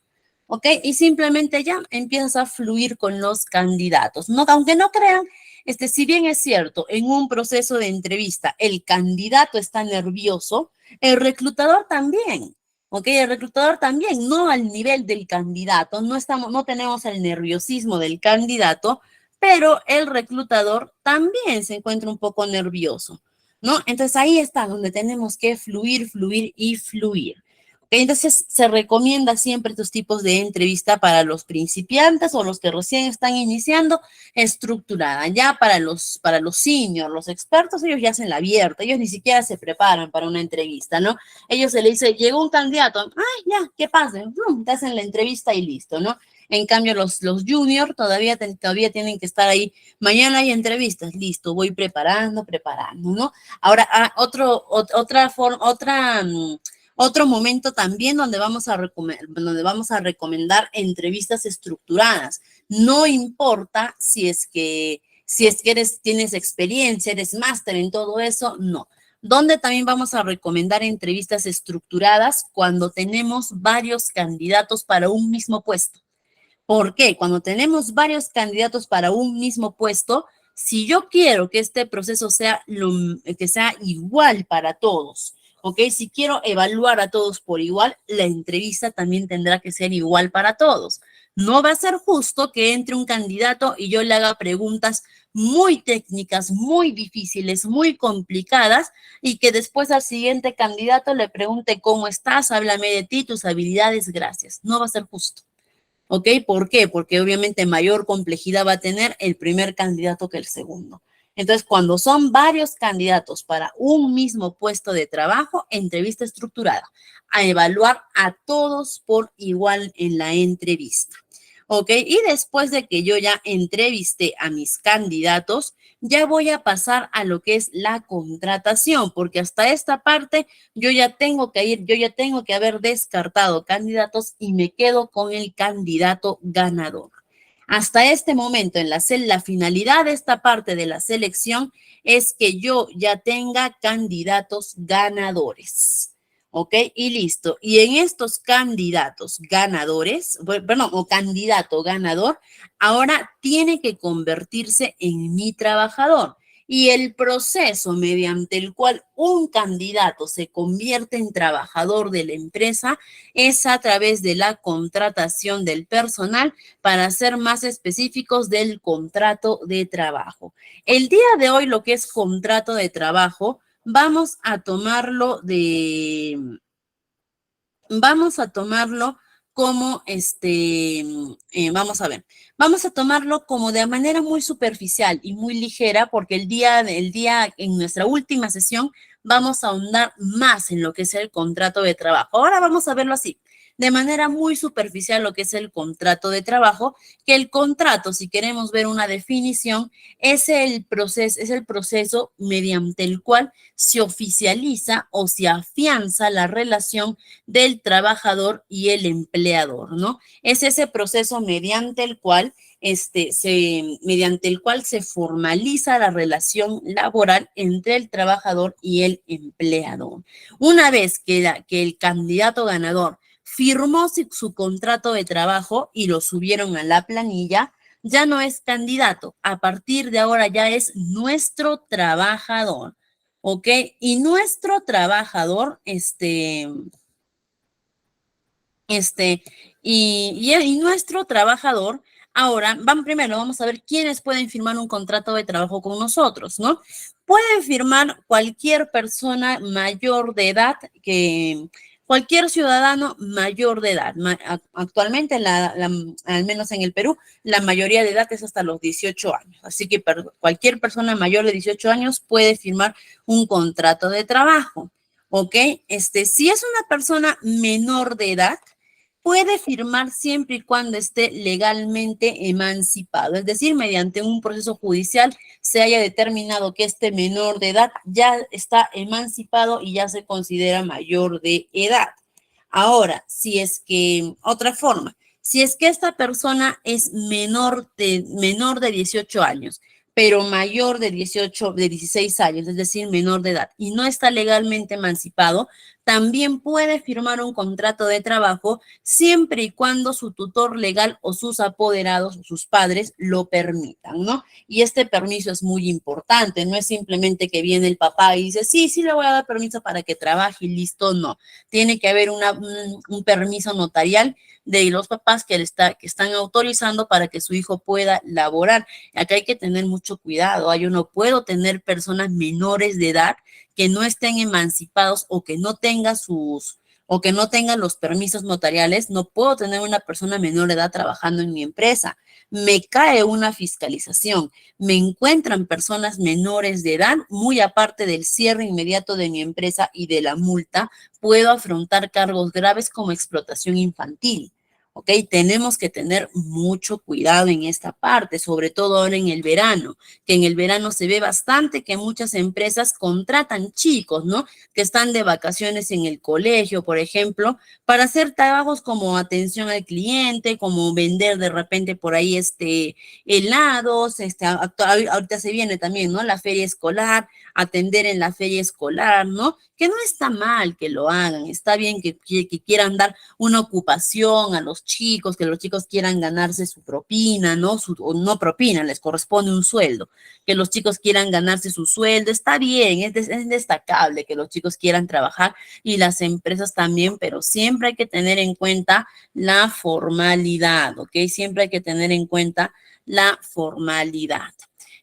¿ok? Y simplemente ya empiezas a fluir con los candidatos, ¿no? Aunque no crean, si bien es cierto, en un proceso de entrevista el candidato está nervioso, el reclutador también. Ok, el reclutador también, no al nivel del candidato, no tenemos el nerviosismo del candidato, pero el reclutador también se encuentra un poco nervioso, ¿no? Entonces ahí está donde tenemos que fluir, fluir y fluir. Okay, entonces se recomienda siempre estos tipos de entrevista para los principiantes o los que recién están iniciando, estructurada. Ya para los seniors, los expertos, ellos ya hacen la abierta, ellos ni siquiera se preparan para una entrevista, ¿no? Ellos se le dice, llegó un candidato, ay, ya, ¿qué pasa? Te hacen la entrevista y listo, ¿no? En cambio, los juniors todavía tienen que estar ahí. Mañana hay entrevistas, listo, voy preparando, ¿no? Ahora, otro momento también donde vamos a recomendar entrevistas estructuradas. No importa si es que tienes experiencia, eres máster en todo eso, no. Donde también vamos a recomendar entrevistas estructuradas cuando tenemos varios candidatos para un mismo puesto. ¿Por qué? Cuando tenemos varios candidatos para un mismo puesto, si yo quiero que este proceso que sea igual para todos, ¿ok? Si quiero evaluar a todos por igual, la entrevista también tendrá que ser igual para todos. No va a ser justo que entre un candidato y yo le haga preguntas muy técnicas, muy difíciles, muy complicadas y que después al siguiente candidato le pregunte cómo estás, háblame de ti, tus habilidades, gracias. No va a ser justo. ¿Ok? ¿Por qué? Porque obviamente mayor complejidad va a tener el primer candidato que el segundo. Entonces, cuando son varios candidatos para un mismo puesto de trabajo, entrevista estructurada, a evaluar a todos por igual en la entrevista. ¿Ok? Y después de que yo ya entrevisté a mis candidatos, ya voy a pasar a lo que es la contratación, porque hasta esta parte yo ya tengo que haber descartado candidatos y me quedo con el candidato ganador. Hasta este momento, la finalidad de esta parte de la selección es que yo ya tenga candidatos ganadores. ¿Ok? Y listo. Y en estos candidatos ganadores, perdón, o candidato ganador, ahora tiene que convertirse en mi trabajador. Y el proceso mediante el cual un candidato se convierte en trabajador de la empresa es a través de la contratación del personal, para ser más específicos del contrato de trabajo. El día de hoy lo que es contrato de trabajo, vamos a tomarlo como vamos a tomarlo como de manera muy superficial y muy ligera, porque el día en nuestra última sesión vamos a ahondar más en lo que es el contrato de trabajo. Ahora vamos a verlo así, de manera muy superficial lo que es el contrato de trabajo, que el contrato, si queremos ver una definición, es el proceso mediante el cual se oficializa o se afianza la relación del trabajador y el empleador, ¿no? Es ese proceso mediante el cual se formaliza la relación laboral entre el trabajador y el empleador. Una vez que el candidato ganador firmó su contrato de trabajo y lo subieron a la planilla, ya no es candidato. A partir de ahora ya es nuestro trabajador, ¿ok? Y nuestro trabajador, Y nuestro trabajador, ahora, primero vamos a ver quiénes pueden firmar un contrato de trabajo con nosotros, ¿no? Pueden firmar cualquier persona mayor de edad, cualquier ciudadano mayor de edad. Actualmente, al menos en el Perú, la mayoría de edad es hasta los 18 años. Así que cualquier persona mayor de 18 años puede firmar un contrato de trabajo, ¿ok? Si es una persona menor de edad, puede firmar siempre y cuando esté legalmente emancipado, es decir, mediante un proceso judicial se haya determinado que este menor de edad ya está emancipado y ya se considera mayor de edad. Ahora, otra forma, si es que esta persona es menor de 18 años, pero mayor de 16 años, es decir, menor de edad, y no está legalmente emancipado, también puede firmar un contrato de trabajo siempre y cuando su tutor legal o sus apoderados o sus padres lo permitan, ¿no? Y este permiso es muy importante, no es simplemente que viene el papá y dice, sí, le voy a dar permiso para que trabaje y listo, no. Tiene que haber un permiso notarial de los papás que están autorizando para que su hijo pueda laborar. Acá hay que tener mucho cuidado. Yo no puedo tener personas menores de edad que no estén emancipados o que no tengan los permisos notariales. No puedo tener una persona menor de edad trabajando en mi empresa. Me cae una fiscalización. Me encuentran personas menores de edad, muy aparte del cierre inmediato de mi empresa y de la multa, puedo afrontar cargos graves como explotación infantil. ¿Ok? Tenemos que tener mucho cuidado en esta parte, sobre todo ahora en el verano, que en el verano se ve bastante que muchas empresas contratan chicos, ¿no? Que están de vacaciones en el colegio, por ejemplo, para hacer trabajos como atención al cliente, como vender de repente por ahí helados, ahorita se viene también, ¿no? La feria escolar, atender en la feria escolar, ¿no? Que no está mal que lo hagan, está bien que quieran dar una ocupación a los chicos, que los chicos quieran ganarse su propina, ¿no? O no propina, les corresponde un sueldo, que los chicos quieran ganarse su sueldo, está bien, es destacable que los chicos quieran trabajar y las empresas también, pero siempre hay que tener en cuenta la formalidad, ¿ok? Siempre hay que tener en cuenta la formalidad.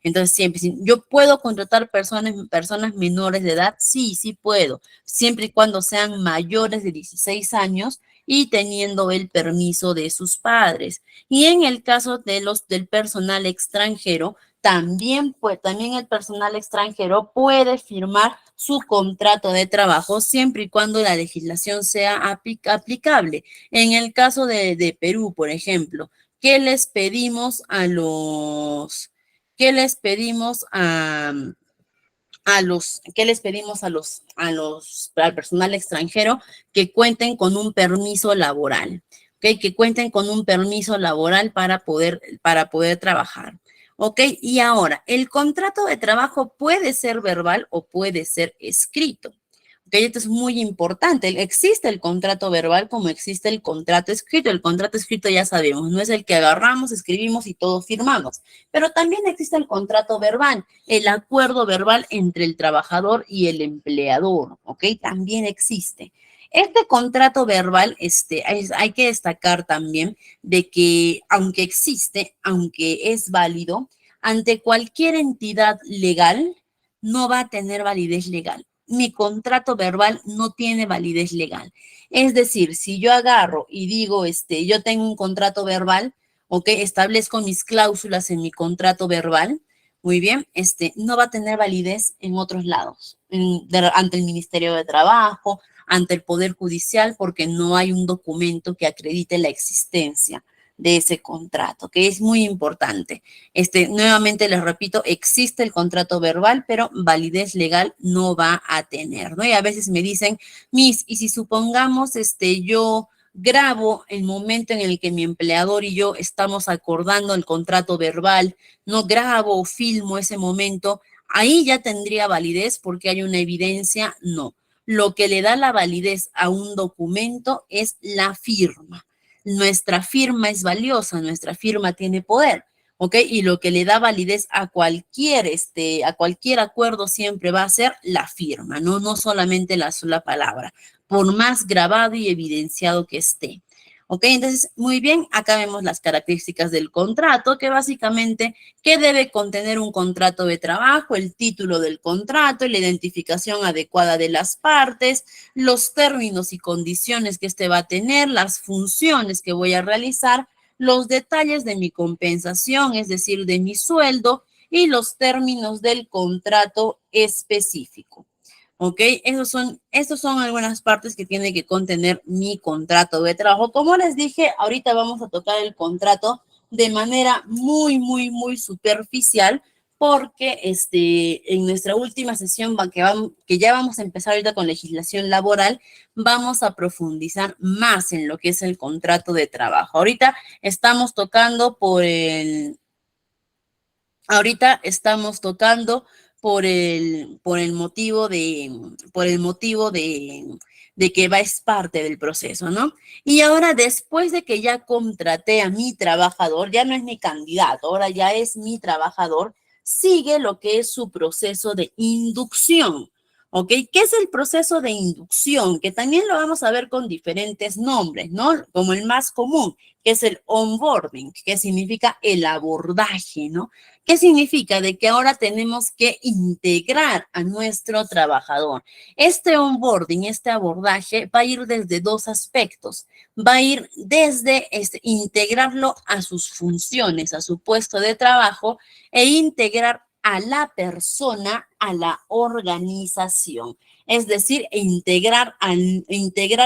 Entonces, siempre, yo puedo contratar personas menores de edad, sí puedo, siempre y cuando sean mayores de 16 años y teniendo el permiso de sus padres. Y en el caso del personal extranjero, también el personal extranjero puede firmar su contrato de trabajo siempre y cuando la legislación sea aplicable. En el caso de Perú, por ejemplo, ¿qué les pedimos al personal extranjero? Que cuenten con un permiso laboral, ¿ok? Que cuenten con un permiso laboral para poder trabajar, ¿ok? Y ahora, el contrato de trabajo puede ser verbal o puede ser escrito. ¿Ok? Esto es muy importante. Existe el contrato verbal como existe el contrato escrito. El contrato escrito ya sabemos, no es el que agarramos, escribimos y todos firmamos. Pero también existe el contrato verbal, el acuerdo verbal entre el trabajador y el empleador, ¿ok? También existe. Este contrato verbal, hay que destacar también de que aunque existe, aunque es válido, ante cualquier entidad legal, no va a tener validez legal. Mi contrato verbal no tiene validez legal. Es decir, si yo agarro y digo, yo tengo un contrato verbal, ¿ok? Establezco mis cláusulas en mi contrato verbal, muy bien, no va a tener validez en otros lados, ante el Ministerio de Trabajo, ante el Poder Judicial, porque no hay un documento que acredite la existencia de ese contrato, que es muy importante. Nuevamente les repito, existe el contrato verbal, pero validez legal no va a tener, ¿no? Y a veces me dicen, Miss, y si supongamos, yo grabo el momento en el que mi empleador y yo estamos acordando el contrato verbal, no grabo o filmo ese momento, ahí ya tendría validez porque hay una evidencia, no. Lo que le da la validez a un documento es la firma. Nuestra firma es valiosa, nuestra firma tiene poder, ¿ok? Y lo que le da validez a cualquier acuerdo siempre va a ser la firma, ¿no? No solamente la sola palabra, por más grabado y evidenciado que esté. ¿Ok? Entonces, muy bien, acá vemos las características del contrato, que básicamente, ¿qué debe contener un contrato de trabajo? El título del contrato, la identificación adecuada de las partes, los términos y condiciones que este va a tener, las funciones que voy a realizar, los detalles de mi compensación, es decir, de mi sueldo, y los términos del contrato específico. ¿Ok? Estos son algunas partes que tiene que contener mi contrato de trabajo. Como les dije, ahorita vamos a tocar el contrato de manera muy superficial porque en nuestra última sesión que ya vamos a empezar ahorita con legislación laboral, vamos a profundizar más en lo que es el contrato de trabajo. Ahorita estamos tocando por el motivo de que es parte del proceso, ¿no? Y ahora, después de que ya contraté a mi trabajador, ya no es mi candidato, ahora ya es mi trabajador, sigue lo que es su proceso de inducción. ¿Ok? ¿Qué es el proceso de inducción? Que también lo vamos a ver con diferentes nombres, ¿no? Como el más común, que es el onboarding, que significa el abordaje, ¿no? ¿Qué significa? De que ahora tenemos que integrar a nuestro trabajador. Este onboarding, este abordaje va a ir desde dos aspectos. Va a ir desde integrarlo a sus funciones, a su puesto de trabajo e integrar a la persona a la organización. Es decir, integrar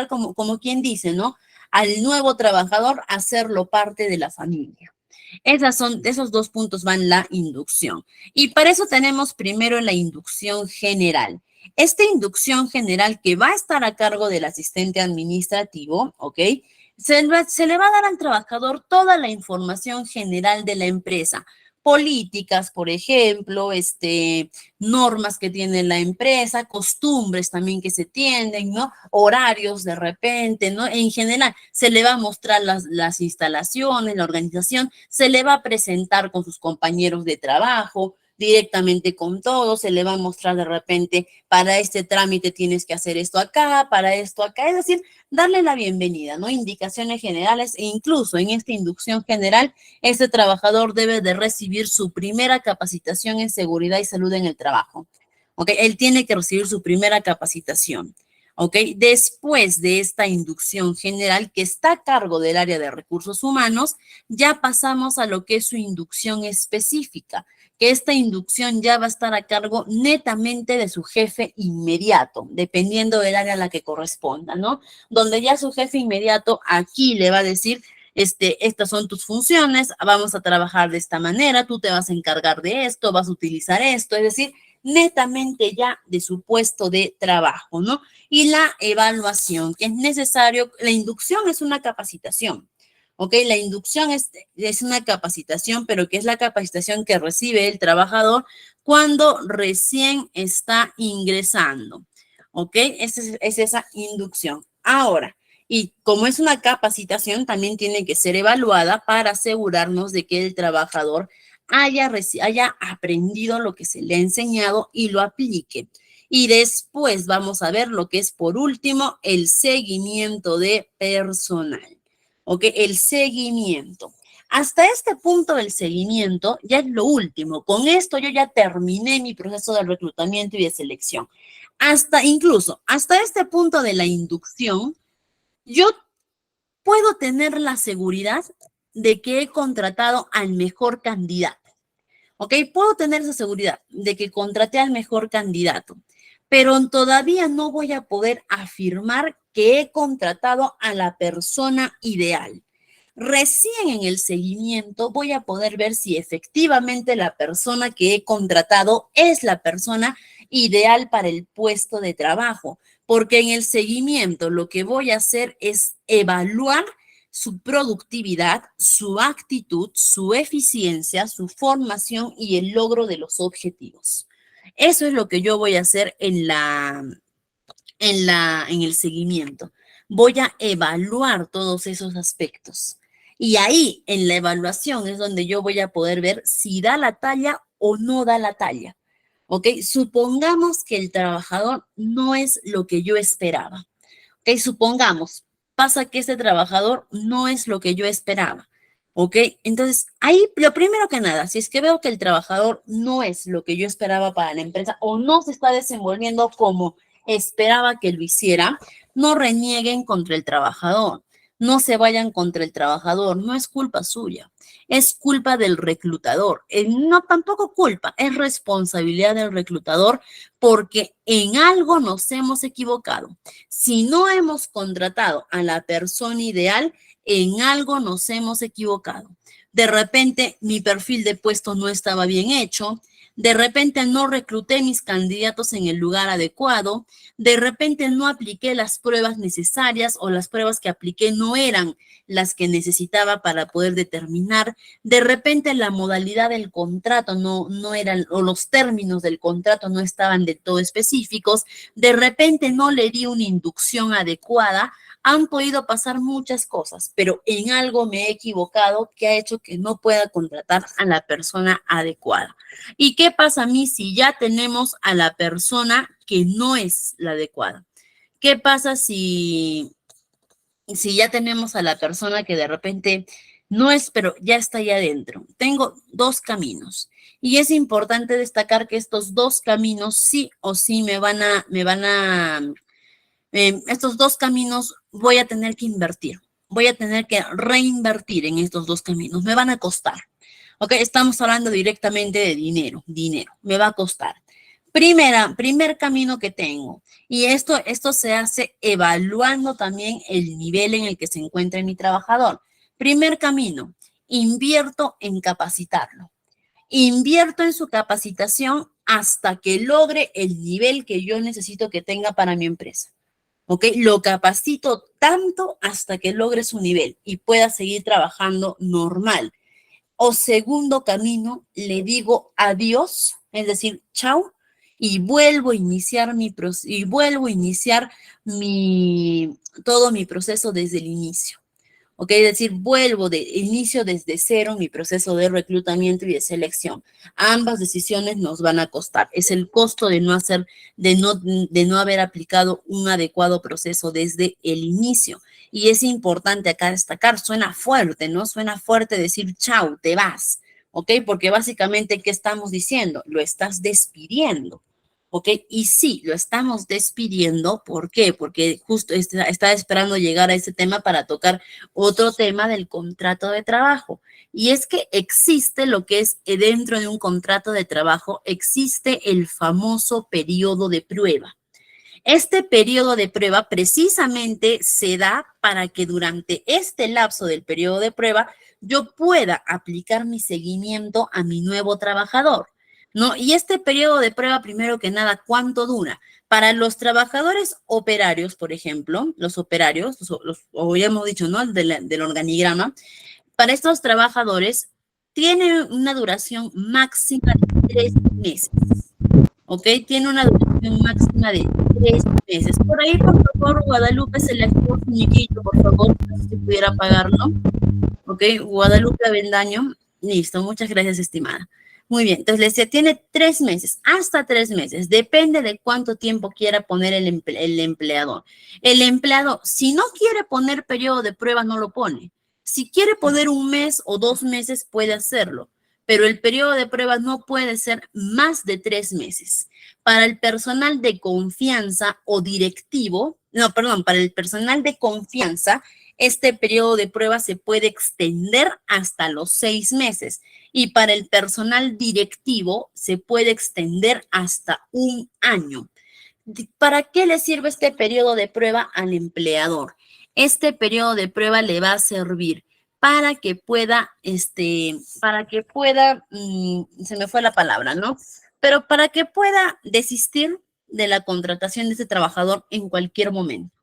como quien dice, ¿no? Al nuevo trabajador, hacerlo parte de la familia. De esos dos puntos van la inducción. Y para eso tenemos primero la inducción general. Esta inducción general que va a estar a cargo del asistente administrativo, ¿ok? Se le va a dar al trabajador toda la información general de la empresa. Políticas, por ejemplo, normas que tiene la empresa, costumbres también que se tienen, ¿no? Horarios de repente, ¿no? En general, se le va a mostrar las instalaciones, la organización, se le va a presentar con sus compañeros de trabajo, directamente con todos, se le va a mostrar de repente, para este trámite tienes que hacer esto acá, para esto acá, es decir, darle la bienvenida, ¿no? Indicaciones generales e incluso en esta inducción general, este trabajador debe de recibir su primera capacitación en seguridad y salud en el trabajo. ¿Ok? Él tiene que recibir su primera capacitación. ¿Ok? Después de esta inducción general que está a cargo del área de recursos humanos, ya pasamos a lo que es su inducción específica, que esta inducción ya va a estar a cargo netamente de su jefe inmediato, dependiendo del área a la que corresponda, ¿no? Donde ya su jefe inmediato aquí le va a decir, estas son tus funciones, vamos a trabajar de esta manera, tú te vas a encargar de esto, vas a utilizar esto, es decir, netamente ya de su puesto de trabajo, ¿no? Y la evaluación, que es necesario, la inducción es una capacitación, ¿ok? La inducción es una capacitación, pero que es la capacitación que recibe el trabajador cuando recién está ingresando, ¿ok? Es esa inducción. Ahora, y como es una capacitación, también tiene que ser evaluada para asegurarnos de que el trabajador haya aprendido lo que se le ha enseñado y lo aplique. Y después vamos a ver lo que es, por último, el seguimiento de personal. ¿Ok? El seguimiento. Hasta este punto del seguimiento ya es lo último. Con esto yo ya terminé mi proceso de reclutamiento y de selección. Hasta este punto de la inducción, yo puedo tener la seguridad de que he contratado al mejor candidato. ¿Ok? Puedo tener esa seguridad de que contraté al mejor candidato, pero todavía no voy a poder afirmar que he contratado a la persona ideal. Recién en el seguimiento voy a poder ver si efectivamente la persona que he contratado es la persona ideal para el puesto de trabajo, porque en el seguimiento lo que voy a hacer es evaluar su productividad, su actitud, su eficiencia, su formación y el logro de los objetivos. Eso es lo que yo voy a hacer en el seguimiento. Voy a evaluar todos esos aspectos. Y ahí, en la evaluación, es donde yo voy a poder ver si da la talla o no da la talla. ¿Ok? Supongamos que el trabajador no es lo que yo esperaba. ¿Ok? Supongamos. pasa que este trabajador no es lo que yo esperaba. ¿Ok? Entonces, ahí lo primero que nada, si es que veo que el trabajador no es lo que yo esperaba para la empresa o no se está desenvolviendo como esperaba que lo hiciera, no renieguen contra el trabajador, no se vayan contra el trabajador, no es culpa suya, es culpa del reclutador. No, tampoco culpa, es responsabilidad del reclutador porque en algo nos hemos equivocado. Si no hemos contratado a la persona ideal, en algo nos hemos equivocado. De repente mi perfil de puesto no estaba bien hecho, de repente no recluté mis candidatos en el lugar adecuado, de repente no apliqué las pruebas necesarias o las pruebas que apliqué no eran las que necesitaba para poder determinar, de repente la modalidad del contrato no eran, o los términos del contrato no estaban del todo específicos, de repente no le di una inducción adecuada. Han podido pasar muchas cosas, pero en algo me he equivocado que ha hecho que no pueda contratar a la persona adecuada. ¿Y qué pasa a mí si ya tenemos a la persona que no es la adecuada? ¿Qué pasa si ya tenemos a la persona que de repente no es, pero ya está ahí adentro? Tengo dos caminos. Y es importante destacar que estos dos caminos sí o sí estos dos caminos voy a tener que invertir, voy a tener que reinvertir en estos dos caminos, me van a costar. Ok, estamos hablando directamente de dinero, me va a costar. Primer camino que tengo, y esto se hace evaluando también el nivel en el que se encuentra mi trabajador. Primer camino, invierto en capacitarlo. Invierto en su capacitación hasta que logre el nivel que yo necesito que tenga para mi empresa. ¿Ok? Lo capacito tanto hasta que logre su nivel y pueda seguir trabajando normal. O segundo camino, le digo adiós, es decir, chao, y vuelvo a iniciar todo mi proceso desde el inicio. ¿Ok? Es decir, inicio desde cero mi proceso de reclutamiento y de selección. Ambas decisiones nos van a costar. Es el costo de no haber aplicado un adecuado proceso desde el inicio. Y es importante acá destacar, suena fuerte, ¿no? Suena fuerte decir, chao, te vas. ¿Ok? Porque básicamente, ¿qué estamos diciendo? Lo estás despidiendo. ¿Ok? Y sí, lo estamos despidiendo. ¿Por qué? Porque justo está esperando llegar a ese tema para tocar otro tema del contrato de trabajo. Y es que existe lo que es dentro de un contrato de trabajo, existe el famoso periodo de prueba. Este periodo de prueba precisamente se da para que durante este lapso del periodo de prueba yo pueda aplicar mi seguimiento a mi nuevo trabajador, ¿no? Y este periodo de prueba, primero que nada, ¿cuánto dura? Para los trabajadores operarios, por ejemplo, los operarios, o ya hemos dicho, ¿no? Del organigrama, para estos trabajadores tiene una duración máxima de 3 meses. ¿Ok? Tiene una duración máxima de 3 meses. Por ahí, por favor, Guadalupe se le activó un muñequito, por favor, si pudiera pagarlo. ¿Ok? Guadalupe Avendaño. Listo, muchas gracias, estimada. Muy bien, entonces le decía, tiene 3 meses, hasta 3 meses, depende de cuánto tiempo quiera poner el empleador. El empleado, si no quiere poner periodo de prueba, no lo pone. Si quiere poner 1 mes o 2 meses, puede hacerlo, pero el periodo de prueba no puede ser más de 3 meses. Para el personal de confianza o directivo, no, perdón, para el personal de confianza, este periodo de prueba se puede extender hasta los 6 meses y para el personal directivo se puede extender hasta 1 año. ¿Para qué le sirve este periodo de prueba al empleador? Este periodo de prueba le va a servir para que pueda, se me fue la palabra, ¿no? Pero para que pueda desistir de la contratación de este trabajador en cualquier momento.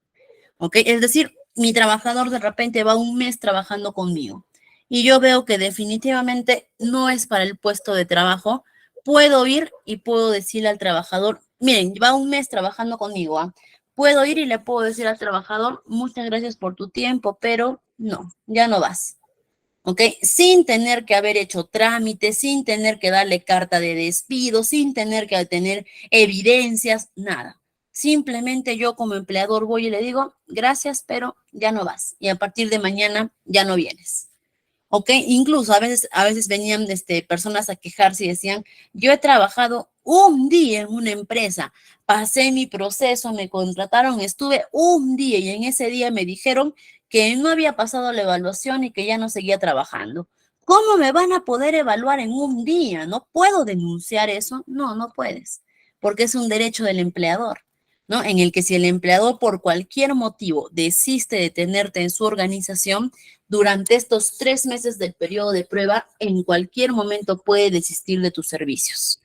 ¿Ok? Es decir, mi trabajador de repente va 1 mes trabajando conmigo y yo veo que definitivamente no es para el puesto de trabajo, puedo ir y puedo decirle al trabajador, miren, va 1 mes trabajando conmigo, ¿ah? Puedo ir y le puedo decir al trabajador, muchas gracias por tu tiempo, pero no, ya no vas. ¿Ok? Sin tener que haber hecho trámite, sin tener que darle carta de despido, sin tener que tener evidencias, nada. Simplemente yo como empleador voy y le digo, gracias, pero ya no vas. Y a partir de mañana ya no vienes. ¿Ok? Incluso a veces venían personas a quejarse y decían, yo he trabajado un día en una empresa, pasé mi proceso, me contrataron, estuve un día y en ese día me dijeron que no había pasado la evaluación y que ya no seguía trabajando. ¿Cómo me van a poder evaluar en un día? ¿No puedo denunciar eso? No, no puedes, porque es un derecho del empleador. ¿No? En el que si el empleador por cualquier motivo desiste de tenerte en su organización, durante estos 3 meses del periodo de prueba, en cualquier momento puede desistir de tus servicios.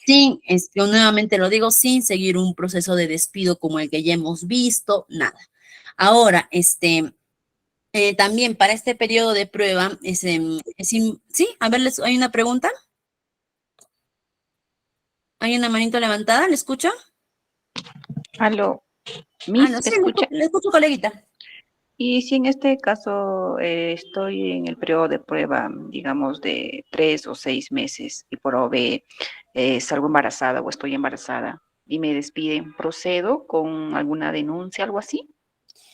Sin, yo nuevamente lo digo, sin seguir un proceso de despido como el que ya hemos visto, nada. Ahora, también para este periodo de prueba, sí, a ver, ¿hay una pregunta? ¿Hay una manito levantada? ¿Le escucho? Aló, Ah, Miss, no, ¿me sí, escucha? le escucho, coleguita. Y si en este caso estoy en el periodo de prueba, digamos, de 3 o 6 meses y por OB salgo embarazada o estoy embarazada y me despiden, ¿procedo con alguna denuncia, algo así?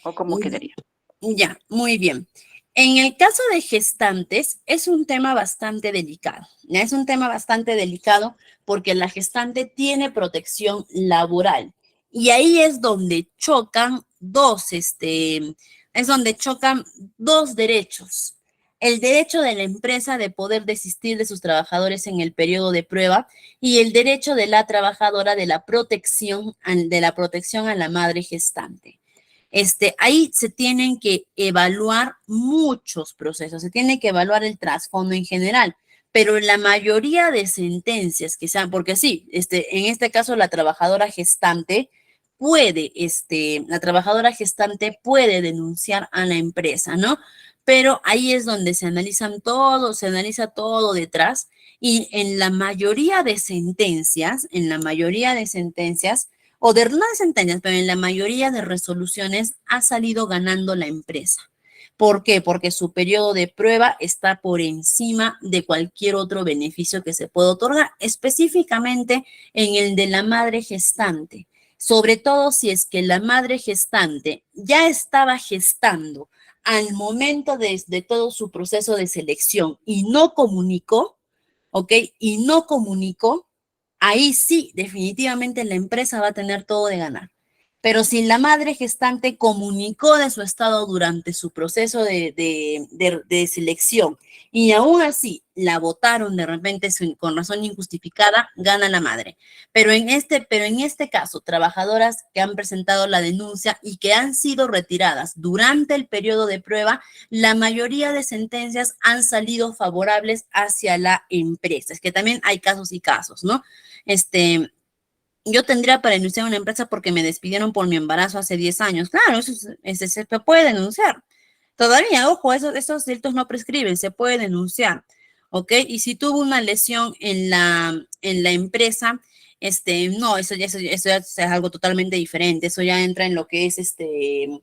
¿O cómo quedaría? Ya, muy bien. En el caso de gestantes, es un tema bastante delicado. ¿Ya? Es un tema bastante delicado porque la gestante tiene protección laboral. Y ahí es donde chocan es donde chocan dos derechos. El derecho de la empresa de poder desistir de sus trabajadores en el periodo de prueba y el derecho de la trabajadora de la protección a la madre gestante. Ahí se tienen que evaluar muchos procesos, se tiene que evaluar el trasfondo en general, pero la mayoría de sentencias que sean, porque sí, en este caso la trabajadora gestante puede denunciar a la empresa, ¿no? Pero ahí es donde se analiza todo detrás y en la mayoría de sentencias, o de no de sentencias, pero en la mayoría de resoluciones ha salido ganando la empresa. ¿Por qué? Porque su periodo de prueba está por encima de cualquier otro beneficio que se pueda otorgar, específicamente en el de la madre gestante. Sobre todo si es que la madre gestante ya estaba gestando al momento de todo su proceso de selección y no comunicó, ¿ok? Y no comunicó, ahí sí, definitivamente la empresa va a tener todo de ganar. Pero si la madre gestante comunicó de su estado durante su proceso de selección y aún así la votaron de repente con razón injustificada, gana la madre. Pero en este caso, trabajadoras que han presentado la denuncia y que han sido retiradas durante el periodo de prueba, la mayoría de sentencias han salido favorables hacia la empresa. Es que también hay casos y casos, ¿no? Yo tendría para denunciar una empresa porque me despidieron por mi embarazo hace 10 años. Claro, eso se puede denunciar. Todavía, ojo, esos delitos no prescriben, se puede denunciar, ¿ok? Y si tuvo una lesión en la empresa, no, eso ya es algo totalmente diferente. Eso ya entra en lo que es en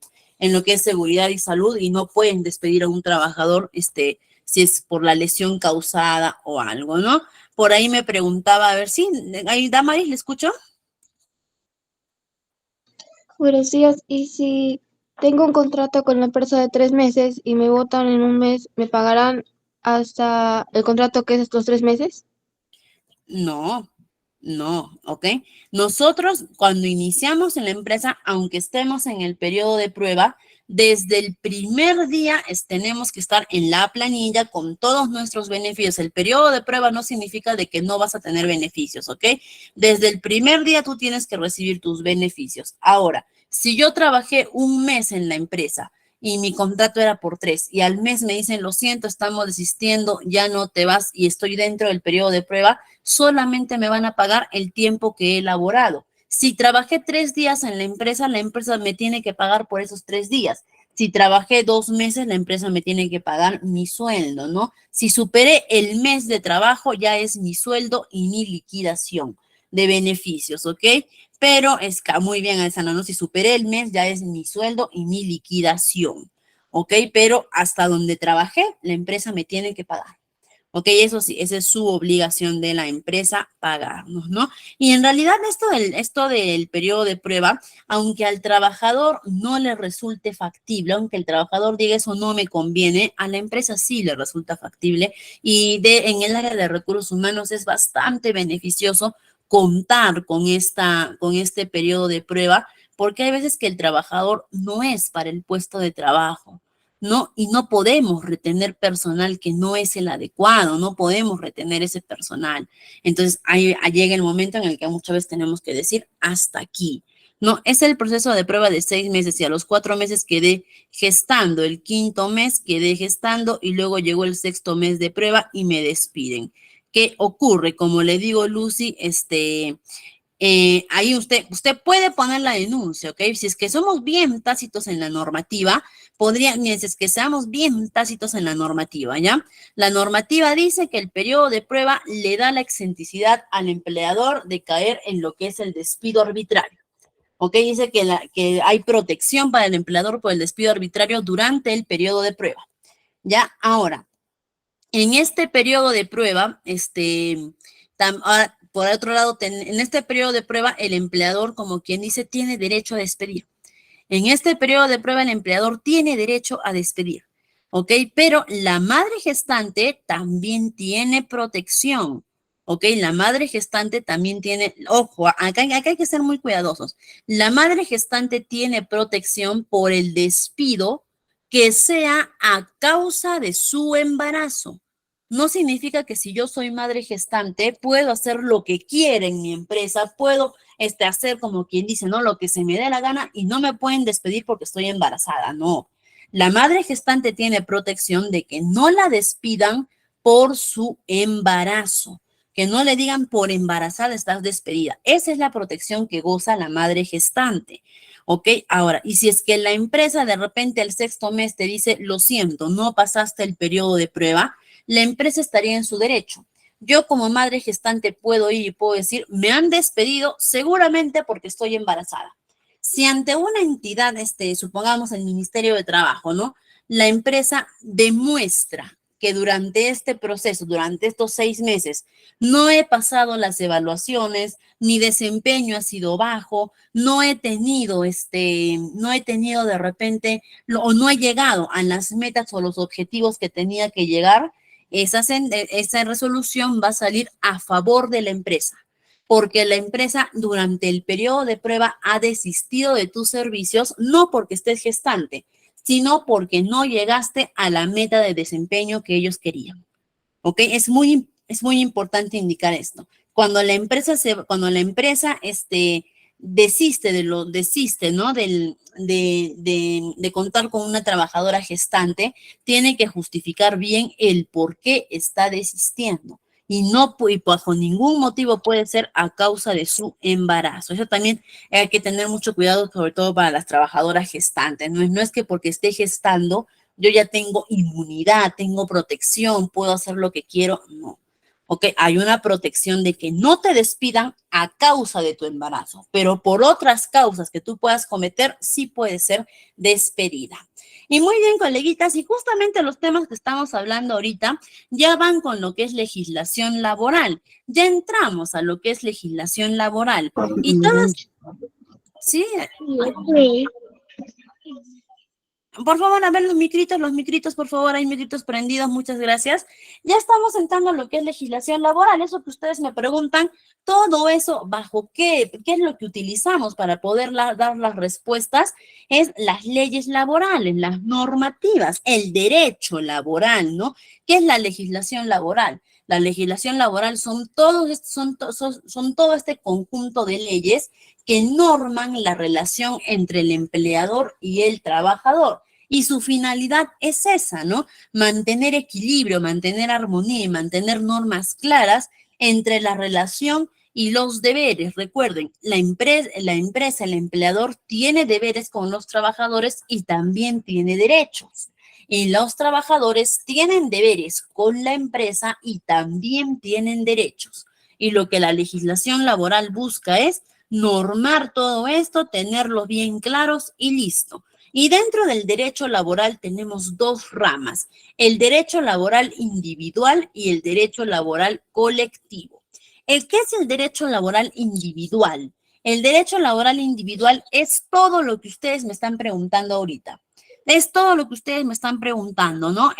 lo que es seguridad y salud y no pueden despedir a un trabajador, si es por la lesión causada o algo, ¿no? Por ahí me preguntaba, a ver si, ahí Damaris, ¿le escucho? Buenos días. Y si tengo un contrato con la empresa de 3 meses y me votan en un mes, ¿me pagarán hasta el contrato que es estos 3 meses? No, no, ¿ok? Nosotros cuando iniciamos en la empresa, aunque estemos en el periodo de prueba, desde el primer día tenemos que estar en la planilla con todos nuestros beneficios. El periodo de prueba no significa de que no vas a tener beneficios, ¿ok? Desde el primer día tú tienes que recibir tus beneficios. Ahora, si yo trabajé un mes en la empresa y mi contrato era por 3 y al mes me dicen, lo siento, estamos desistiendo, ya no te vas y estoy dentro del periodo de prueba, solamente me van a pagar el tiempo que he elaborado. Si trabajé 3 días en la empresa me tiene que pagar por esos 3 días. Si trabajé 2 meses, la empresa me tiene que pagar mi sueldo, ¿no? Si superé el mes de trabajo, ya es mi sueldo y mi liquidación de beneficios, ¿ok? Pero es muy bien, Alessandra, ¿no? Si superé el mes, ya es mi sueldo y mi liquidación, ¿ok? Pero hasta donde trabajé, la empresa me tiene que pagar. Ok, eso sí, esa es su obligación de la empresa pagarnos, ¿no? Y en realidad esto del periodo de prueba, aunque al trabajador no le resulte factible, aunque el trabajador diga eso no me conviene, a la empresa sí le resulta factible y en el área de recursos humanos es bastante beneficioso contar con este periodo de prueba, porque hay veces que el trabajador no es para el puesto de trabajo. ¿No? Y no podemos retener personal que no es el adecuado, no podemos retener ese personal. Entonces, ahí llega el momento en el que muchas veces tenemos que decir, hasta aquí. No, es el proceso de prueba de 6 meses y a los 4 meses quedé gestando, el 5.º mes quedé gestando y luego llegó el 6.º mes de prueba y me despiden. ¿Qué ocurre? Como le digo, Lucy, ahí usted puede poner la denuncia, ¿ok? Si es que somos bien tácitos en la normativa, si es que seamos bien tácitos en la normativa, ¿ya? La normativa dice que el periodo de prueba le da la exenticidad al empleador de caer en lo que es el despido arbitrario, ¿ok? Dice que hay protección para el empleador por el despido arbitrario durante el periodo de prueba, ¿ya? Ahora, en este periodo de prueba, por otro lado, en este periodo de prueba, el empleador, como quien dice, tiene derecho a despedir. En este periodo de prueba, el empleador tiene derecho a despedir, ¿ok? Pero la madre gestante también tiene protección, ¿ok? La madre gestante también tiene, ojo, acá hay que ser muy cuidadosos. La madre gestante tiene protección por el despido que sea a causa de su embarazo. No significa que si yo soy madre gestante, puedo hacer lo que quiera en mi empresa, puedo hacer como quien dice, ¿no? Lo que se me dé la gana y no me pueden despedir porque estoy embarazada, no. La madre gestante tiene protección de que no la despidan por su embarazo, que no le digan por embarazada estás despedida. Esa es la protección que goza la madre gestante. ¿Ok? Ahora, y si es que la empresa de repente el 6.º mes te dice, lo siento, no pasaste el periodo de prueba, la empresa estaría en su derecho. Yo como madre gestante puedo ir y puedo decir, me han despedido seguramente porque estoy embarazada. Si ante una entidad, supongamos el Ministerio de Trabajo, ¿no? La empresa demuestra que durante este proceso, durante estos 6 meses, no he pasado las evaluaciones, mi desempeño ha sido bajo, no he tenido de repente, o no he llegado a las metas o los objetivos que tenía que llegar, esa resolución va a salir a favor de la empresa, porque la empresa durante el periodo de prueba ha desistido de tus servicios, no porque estés gestante, sino porque no llegaste a la meta de desempeño que ellos querían. ¿Ok? Es muy importante indicar esto. Cuando la empresa desiste, ¿no? De contar con una trabajadora gestante, tiene que justificar bien el por qué está desistiendo. Y bajo ningún motivo puede ser a causa de su embarazo. Eso también hay que tener mucho cuidado, sobre todo para las trabajadoras gestantes. No es que porque esté gestando, yo ya tengo inmunidad, tengo protección, puedo hacer lo que quiero. No. ¿Ok? Hay una protección de que no te despidan a causa de tu embarazo, pero por otras causas que tú puedas cometer, sí puede ser despedida. Y muy bien, coleguitas, y justamente los temas que estamos hablando ahorita ya van con lo que es legislación laboral. Ya entramos a lo que es legislación laboral. Y todas, sí, por favor, a ver los micritos, por favor, hay micritos prendidos, muchas gracias. Ya estamos entrando a lo que es legislación laboral, eso que ustedes me preguntan, todo eso, ¿bajo qué es lo que utilizamos para poder dar las respuestas? Es las leyes laborales, las normativas, el derecho laboral, ¿no? ¿Qué es la legislación laboral? La legislación laboral son todo este conjunto de leyes que norman la relación entre el empleador y el trabajador. Y su finalidad es esa, ¿no? Mantener equilibrio, mantener armonía y mantener normas claras entre la relación y los deberes. Recuerden, la empresa, el empleador tiene deberes con los trabajadores y también tiene derechos. Y los trabajadores tienen deberes con la empresa y también tienen derechos. Y lo que la legislación laboral busca es normar todo esto, tenerlos bien claros y listo. Y dentro del derecho laboral tenemos dos ramas, el derecho laboral individual y el derecho laboral colectivo. ¿Qué es el derecho laboral individual? El derecho laboral individual es todo lo que ustedes me están preguntando ahorita. Es todo lo que ustedes me están preguntando, ¿no?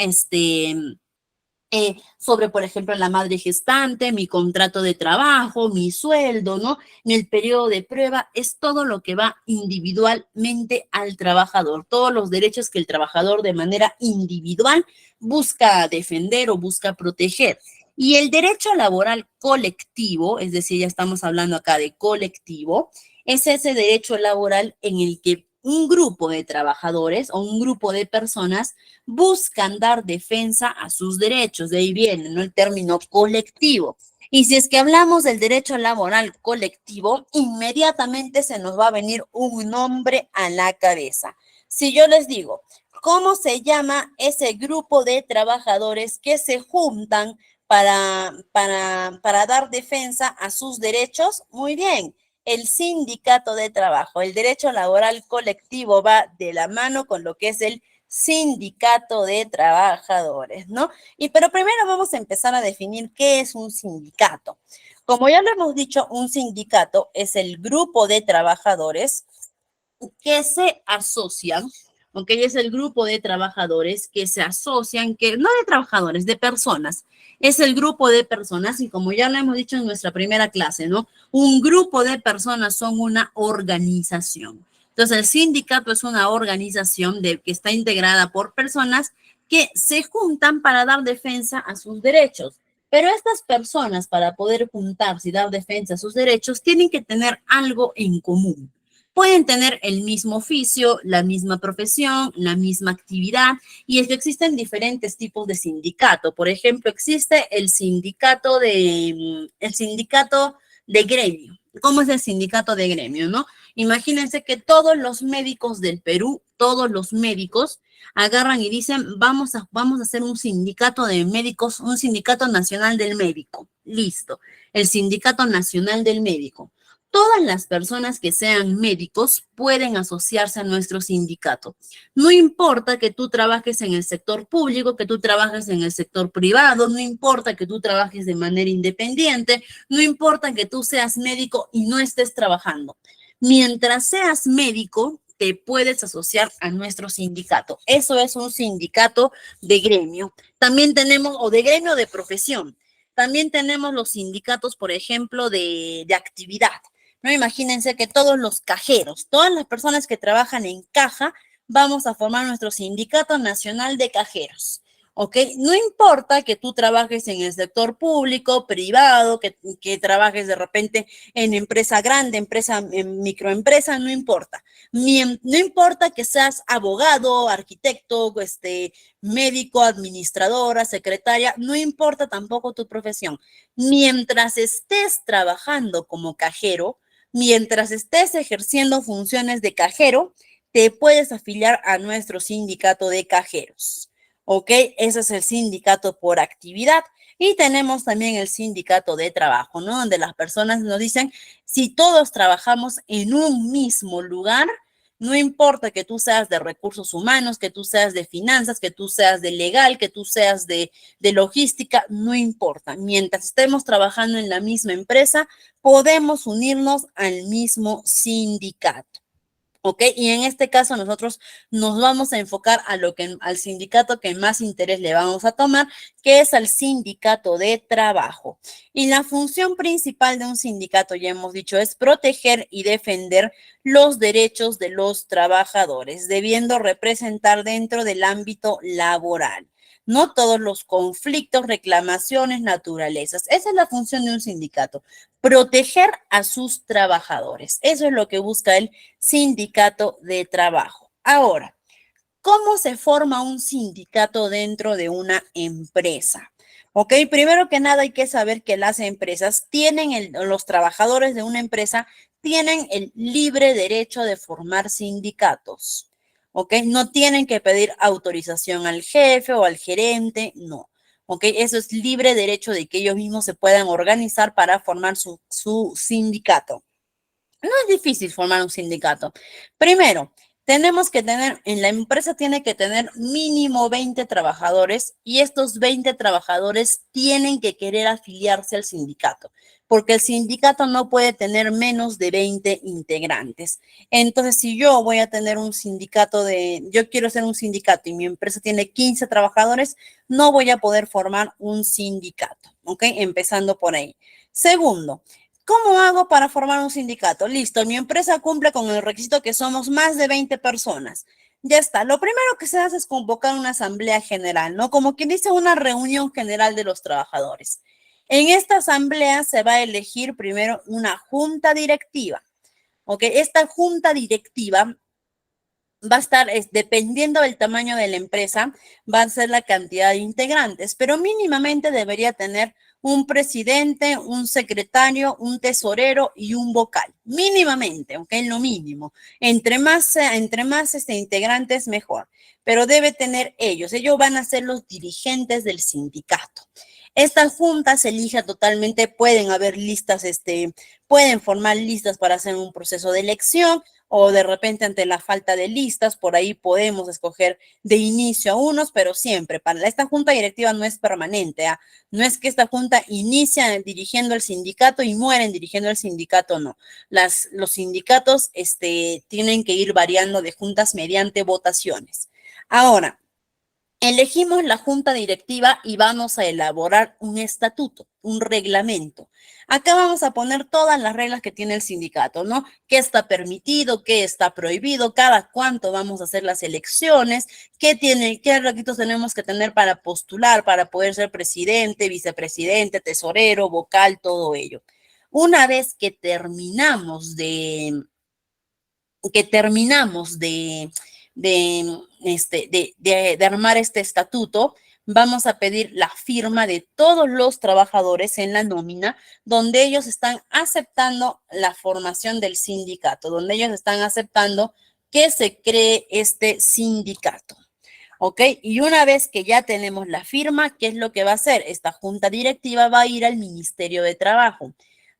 Sobre, por ejemplo, la madre gestante, mi contrato de trabajo, mi sueldo, ¿no? En el periodo de prueba, es todo lo que va individualmente al trabajador, todos los derechos que el trabajador de manera individual busca defender o busca proteger. Y el derecho laboral colectivo, es decir, ya estamos hablando acá de colectivo, es ese derecho laboral en el que un grupo de trabajadores o un grupo de personas buscan dar defensa a sus derechos. De ahí viene, ¿no?, el término colectivo. Y si es que hablamos del derecho laboral colectivo, inmediatamente se nos va a venir un nombre a la cabeza. Si yo les digo, ¿cómo se llama ese grupo de trabajadores que se juntan para dar defensa a sus derechos? Muy bien, el sindicato de trabajo. El derecho laboral colectivo va de la mano con lo que es el sindicato de trabajadores, ¿no? Pero primero vamos a empezar a definir qué es un sindicato. Como ya lo hemos dicho, un sindicato es el grupo de trabajadores que se asocian, ¿ok? Es el grupo de trabajadores que se asocian, que no de trabajadores, de personas. Es el grupo de personas y como ya lo hemos dicho en nuestra primera clase, ¿no? Un grupo de personas son una organización. Entonces, el sindicato es una organización que está integrada por personas que se juntan para dar defensa a sus derechos. Pero estas personas, para poder juntarse y dar defensa a sus derechos, tienen que tener algo en común. Pueden tener el mismo oficio, la misma profesión, la misma actividad, y es que existen diferentes tipos de sindicato. Por ejemplo, existe el sindicato de gremio. ¿Cómo es el sindicato de gremio, no? Imagínense que todos los médicos del Perú, todos los médicos agarran y dicen, vamos a hacer un sindicato de médicos, un sindicato nacional del médico. Listo, el sindicato nacional del médico. Todas las personas que sean médicos pueden asociarse a nuestro sindicato. No importa que tú trabajes en el sector público, que tú trabajes en el sector privado, no importa que tú trabajes de manera independiente, no importa que tú seas médico y no estés trabajando. Mientras seas médico, te puedes asociar a nuestro sindicato. Eso es un sindicato de gremio. También tenemos, o de gremio de profesión. También tenemos los sindicatos, por ejemplo, de actividad. No, imagínense que todos los cajeros, todas las personas que trabajan en caja, vamos a formar nuestro sindicato nacional de cajeros, ¿ok? No importa que tú trabajes en el sector público, privado, que trabajes de repente en empresa grande, en microempresa, no importa. No importa que seas abogado, arquitecto, médico, administradora, secretaria, no importa tampoco tu profesión. Mientras estés trabajando como cajero, mientras estés ejerciendo funciones de cajero, te puedes afiliar a nuestro sindicato de cajeros, ¿ok? Ese es el sindicato por actividad. Y tenemos también el sindicato de trabajo, ¿no? Donde las personas nos dicen, si todos trabajamos en un mismo lugar, no importa que tú seas de recursos humanos, que tú seas de finanzas, que tú seas de legal, que tú seas de logística, no importa. Mientras estemos trabajando en la misma empresa, podemos unirnos al mismo sindicato. ¿Ok? Y en este caso nosotros nos vamos a enfocar al sindicato que más interés le vamos a tomar, que es al sindicato de trabajo. Y la función principal de un sindicato, ya hemos dicho, es proteger y defender los derechos de los trabajadores, debiendo representar dentro del ámbito laboral. No todos los conflictos, reclamaciones, naturalezas. Esa es la función de un sindicato, proteger a sus trabajadores. Eso es lo que busca el sindicato de trabajo. Ahora, ¿cómo se forma un sindicato dentro de una empresa? Ok, primero que nada hay que saber que las empresas los trabajadores de una empresa tienen el libre derecho de formar sindicatos. ¿Ok? No tienen que pedir autorización al jefe o al gerente, no. ¿Ok? Eso es libre derecho de que ellos mismos se puedan organizar para formar su sindicato. No es difícil formar un sindicato. Primero, Tenemos que tener, en la empresa tiene que tener mínimo 20 trabajadores y estos 20 trabajadores tienen que querer afiliarse al sindicato, porque el sindicato no puede tener menos de 20 integrantes. Entonces, si yo voy a tener un sindicato yo quiero ser un sindicato y mi empresa tiene 15 trabajadores, no voy a poder formar un sindicato, ¿ok? Empezando por ahí. Segundo, ¿cómo hago para formar un sindicato? Listo, mi empresa cumple con el requisito que somos más de 20 personas. Ya está. Lo primero que se hace es convocar una asamblea general, ¿no? Como quien dice, una reunión general de los trabajadores. En esta asamblea se va a elegir primero una junta directiva. ¿Ok? Esta junta directiva va a estar, dependiendo del tamaño de la empresa, va a ser la cantidad de integrantes, pero mínimamente debería tener un presidente, un secretario, un tesorero y un vocal. Mínimamente, ¿ok? Lo mínimo. Entre más integrantes, mejor. Pero debe tener ellos. Ellos van a ser los dirigentes del sindicato. Esta junta se elige totalmente, pueden haber listas, pueden formar listas para hacer un proceso de elección, o de repente ante la falta de listas, por ahí podemos escoger de inicio a unos, pero siempre, para esta junta directiva no es permanente, ¿ah? No es que esta junta inicia dirigiendo el sindicato y mueren dirigiendo el sindicato, no. Los sindicatos tienen que ir variando de juntas mediante votaciones. Ahora, elegimos la junta directiva y vamos a elaborar un estatuto, un reglamento. Acá vamos a poner todas las reglas que tiene el sindicato, ¿no? ¿Qué está permitido? ¿Qué está prohibido? ¿Cada cuánto vamos a hacer las elecciones? ¿Qué requisitos tenemos que tener para postular, para poder ser presidente, vicepresidente, tesorero, vocal, todo ello? Una vez que terminamos de armar este estatuto, vamos a pedir la firma de todos los trabajadores en la nómina, donde ellos están aceptando la formación del sindicato, donde ellos están aceptando que se cree este sindicato. ¿Ok? Y una vez que ya tenemos la firma, ¿qué es lo que va a hacer? Esta junta directiva va a ir al Ministerio de Trabajo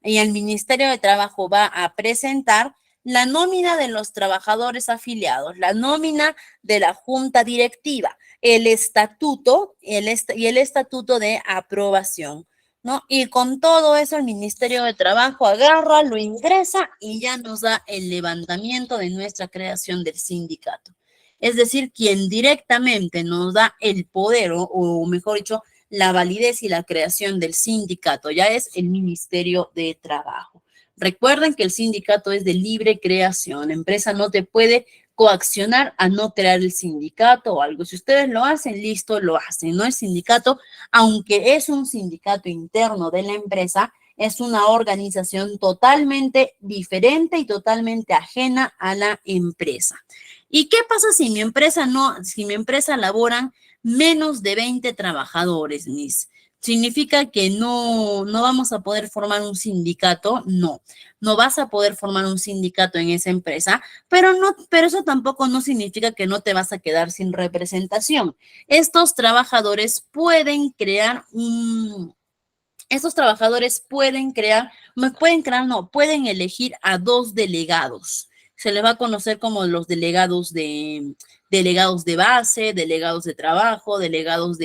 y el Ministerio de Trabajo va a presentar la nómina de los trabajadores afiliados, la nómina de la junta directiva, el estatuto y el estatuto de aprobación, ¿no? Y con todo eso el Ministerio de Trabajo agarra, lo ingresa y ya nos da el levantamiento de nuestra creación del sindicato. Es decir, quien directamente nos da el poder, o mejor dicho, la validez y la creación del sindicato, ya es el Ministerio de Trabajo. Recuerden que el sindicato es de libre creación. La empresa no te puede coaccionar a no crear el sindicato o algo. Si ustedes lo hacen, listo, lo hacen. No, el sindicato, aunque es un sindicato interno de la empresa, es una organización totalmente diferente y totalmente ajena a la empresa. ¿Y qué pasa si mi empresa laboran menos de 20 trabajadores, Miss? ¿Significa que no vamos a poder formar un sindicato? No vas a poder formar un sindicato en esa empresa, pero eso tampoco no significa que no te vas a quedar sin representación. Estos trabajadores pueden elegir a 2 delegados. Se les va a conocer como los delegados de base, delegados de trabajo, delegados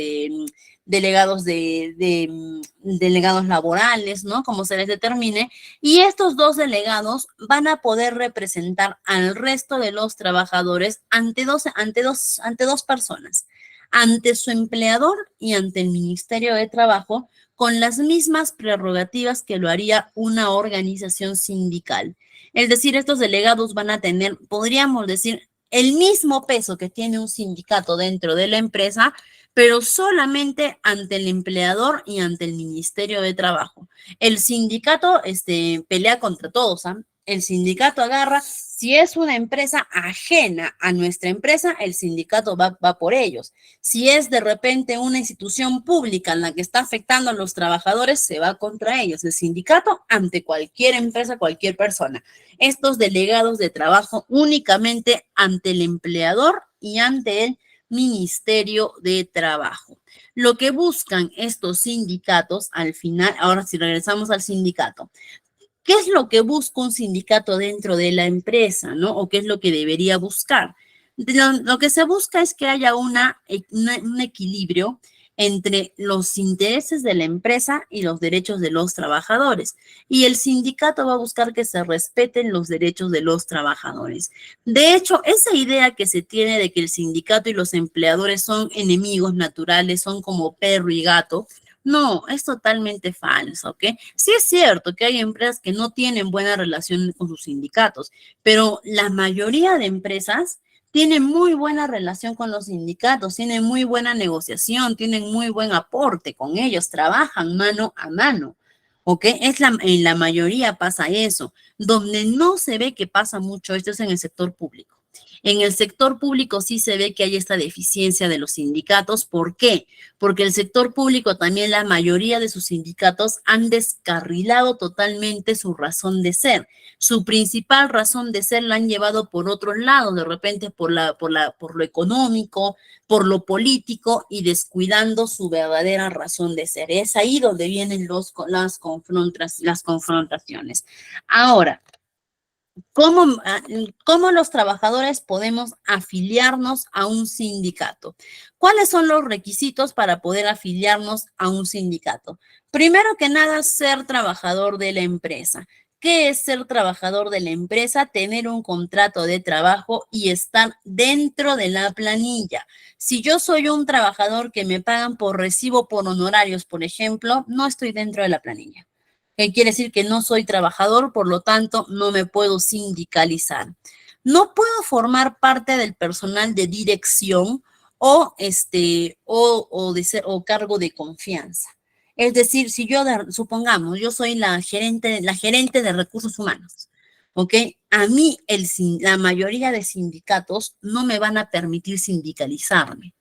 laborales, ¿no? Como se les determine. Y estos 2 delegados van a poder representar al resto de los trabajadores ante dos personas, ante su empleador y ante el Ministerio de Trabajo, con las mismas prerrogativas que lo haría una organización sindical. Es decir, estos delegados van a tener, podríamos decir, el mismo peso que tiene un sindicato dentro de la empresa, pero solamente ante el empleador y ante el Ministerio de Trabajo. El sindicato pelea contra todos, ¿ah? El sindicato agarra, si es una empresa ajena a nuestra empresa, el sindicato va por ellos. Si es de repente una institución pública en la que está afectando a los trabajadores, se va contra ellos. El sindicato ante cualquier empresa, cualquier persona. Estos delegados de trabajo únicamente ante el empleador y ante el Ministerio de Trabajo. Lo que buscan estos sindicatos al final, ahora si regresamos al sindicato, ¿Qué es lo que busca un sindicato dentro de la empresa, ¿no? O qué es lo que debería buscar. Lo que se busca es que haya un equilibrio entre los intereses de la empresa y los derechos de los trabajadores. Y el sindicato va a buscar que se respeten los derechos de los trabajadores. De hecho, esa idea que se tiene de que el sindicato y los empleadores son enemigos naturales, son como perro y gato, no, es totalmente falso, ¿ok? Sí es cierto que hay empresas que no tienen buena relación con sus sindicatos, pero la mayoría de empresas tienen muy buena relación con los sindicatos, tienen muy buena negociación, tienen muy buen aporte con ellos, trabajan mano a mano, ¿ok? En la mayoría pasa eso. Donde no se ve que pasa mucho esto es en el sector público. En el sector público sí se ve que hay esta deficiencia de los sindicatos. ¿Por qué? Porque el sector público también la mayoría de sus sindicatos han descarrilado totalmente su razón de ser. Su principal razón de ser la han llevado por otros lados, de repente por lo económico, por lo político y descuidando su verdadera razón de ser. Es ahí donde vienen las confrontaciones. Ahora, ¿cómo los trabajadores podemos afiliarnos a un sindicato? ¿Cuáles son los requisitos para poder afiliarnos a un sindicato? Primero que nada, ser trabajador de la empresa. ¿Qué es ser trabajador de la empresa? Tener un contrato de trabajo y estar dentro de la planilla. Si yo soy un trabajador que me pagan por recibo por honorarios, por ejemplo, no estoy dentro de la planilla. Que quiere decir que no soy trabajador, por lo tanto, no me puedo sindicalizar. No puedo formar parte del personal de dirección o cargo de confianza. Es decir, si yo, supongamos, yo soy la gerente de recursos humanos, ¿ok? A mí, la mayoría de sindicatos no me van a permitir sindicalizarme.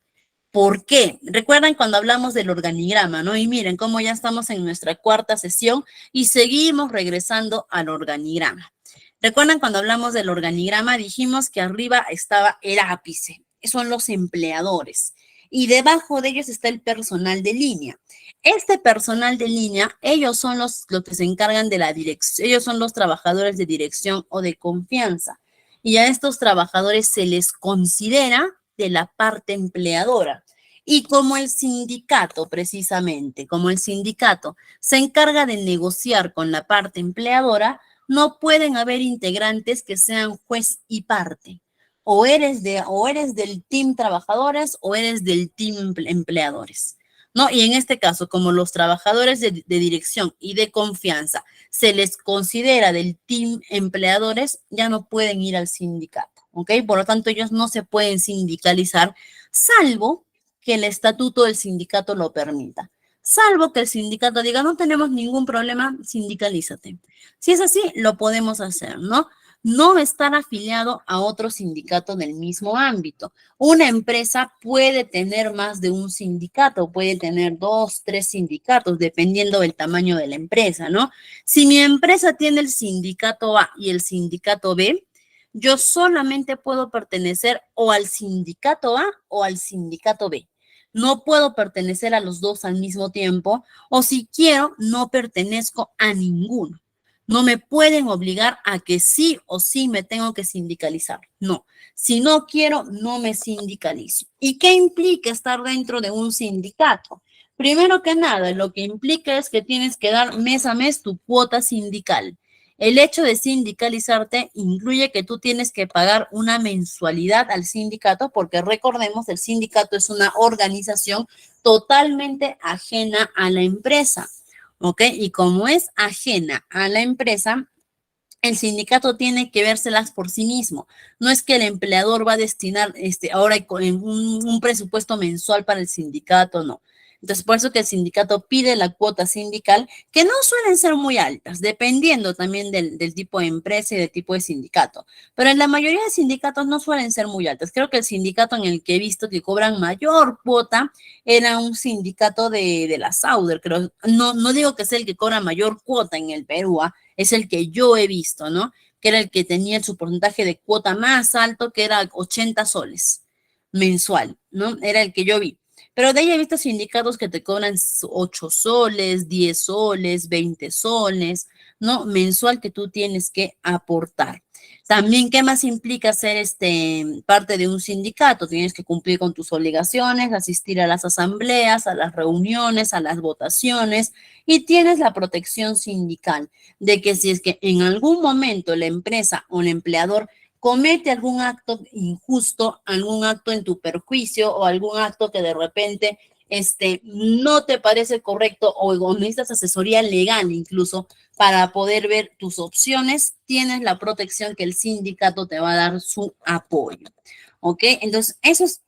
¿Por qué? Recuerdan cuando hablamos del organigrama, ¿no? Y miren cómo ya estamos en nuestra cuarta sesión y seguimos regresando al organigrama. ¿Recuerdan cuando hablamos del organigrama? Dijimos que arriba estaba el ápice, son los empleadores. Y debajo de ellos está el personal de línea. Este personal de línea, ellos son los que se encargan de la dirección, ellos son los trabajadores de dirección o de confianza. Y a estos trabajadores se les considera de la parte empleadora. Y como el sindicato, precisamente, como el sindicato se encarga de negociar con la parte empleadora, no pueden haber integrantes que sean juez y parte. O eres del team trabajadores o eres del team empleadores, ¿no? Y en este caso, como los trabajadores de dirección y de confianza se les considera del team empleadores, ya no pueden ir al sindicato, ¿ok? Por lo tanto, ellos no se pueden sindicalizar, salvo que el estatuto del sindicato lo permita. Salvo que el sindicato diga, no tenemos ningún problema, sindicalízate. Si es así, lo podemos hacer, ¿no? No estar afiliado a otro sindicato del mismo ámbito. Una empresa puede tener más de un sindicato, puede tener 2, 3 sindicatos, dependiendo del tamaño de la empresa, ¿no? Si mi empresa tiene el sindicato A y el sindicato B, yo solamente puedo pertenecer o al sindicato A o al sindicato B. No puedo pertenecer a los dos al mismo tiempo, o si quiero, no pertenezco a ninguno. No me pueden obligar a que sí o sí me tengo que sindicalizar. No, si no quiero, no me sindicalizo. ¿Y qué implica estar dentro de un sindicato? Primero que nada, lo que implica es que tienes que dar mes a mes tu cuota sindical. El hecho de sindicalizarte incluye que tú tienes que pagar una mensualidad al sindicato, porque recordemos, el sindicato es una organización totalmente ajena a la empresa. ¿Ok? Y como es ajena a la empresa, el sindicato tiene que vérselas por sí mismo. No es que el empleador va a destinar ahora un presupuesto mensual para el sindicato, no. Entonces, por eso que el sindicato pide la cuota sindical, que no suelen ser muy altas, dependiendo también del tipo de empresa y del tipo de sindicato. Pero en la mayoría de sindicatos no suelen ser muy altas. Creo que el sindicato en el que he visto que cobran mayor cuota era un sindicato de la Sauder, creo. No digo que sea el que cobra mayor cuota en el Perú, es el que yo he visto, ¿no? Que era el que tenía su porcentaje de cuota más alto, que era 80 soles mensual, ¿no? Era el que yo vi. Pero de ahí he visto sindicatos que te cobran 8 soles, 10 soles, 20 soles, ¿no? Mensual que tú tienes que aportar. También, ¿qué más implica ser parte de un sindicato? Tienes que cumplir con tus obligaciones, asistir a las asambleas, a las reuniones, a las votaciones, y tienes la protección sindical de que si es que en algún momento la empresa o el empleador comete algún acto injusto, algún acto en tu perjuicio o algún acto que de repente no te parece correcto o necesitas asesoría legal incluso para poder ver tus opciones, tienes la protección que el sindicato te va a dar su apoyo. ¿Ok? Entonces,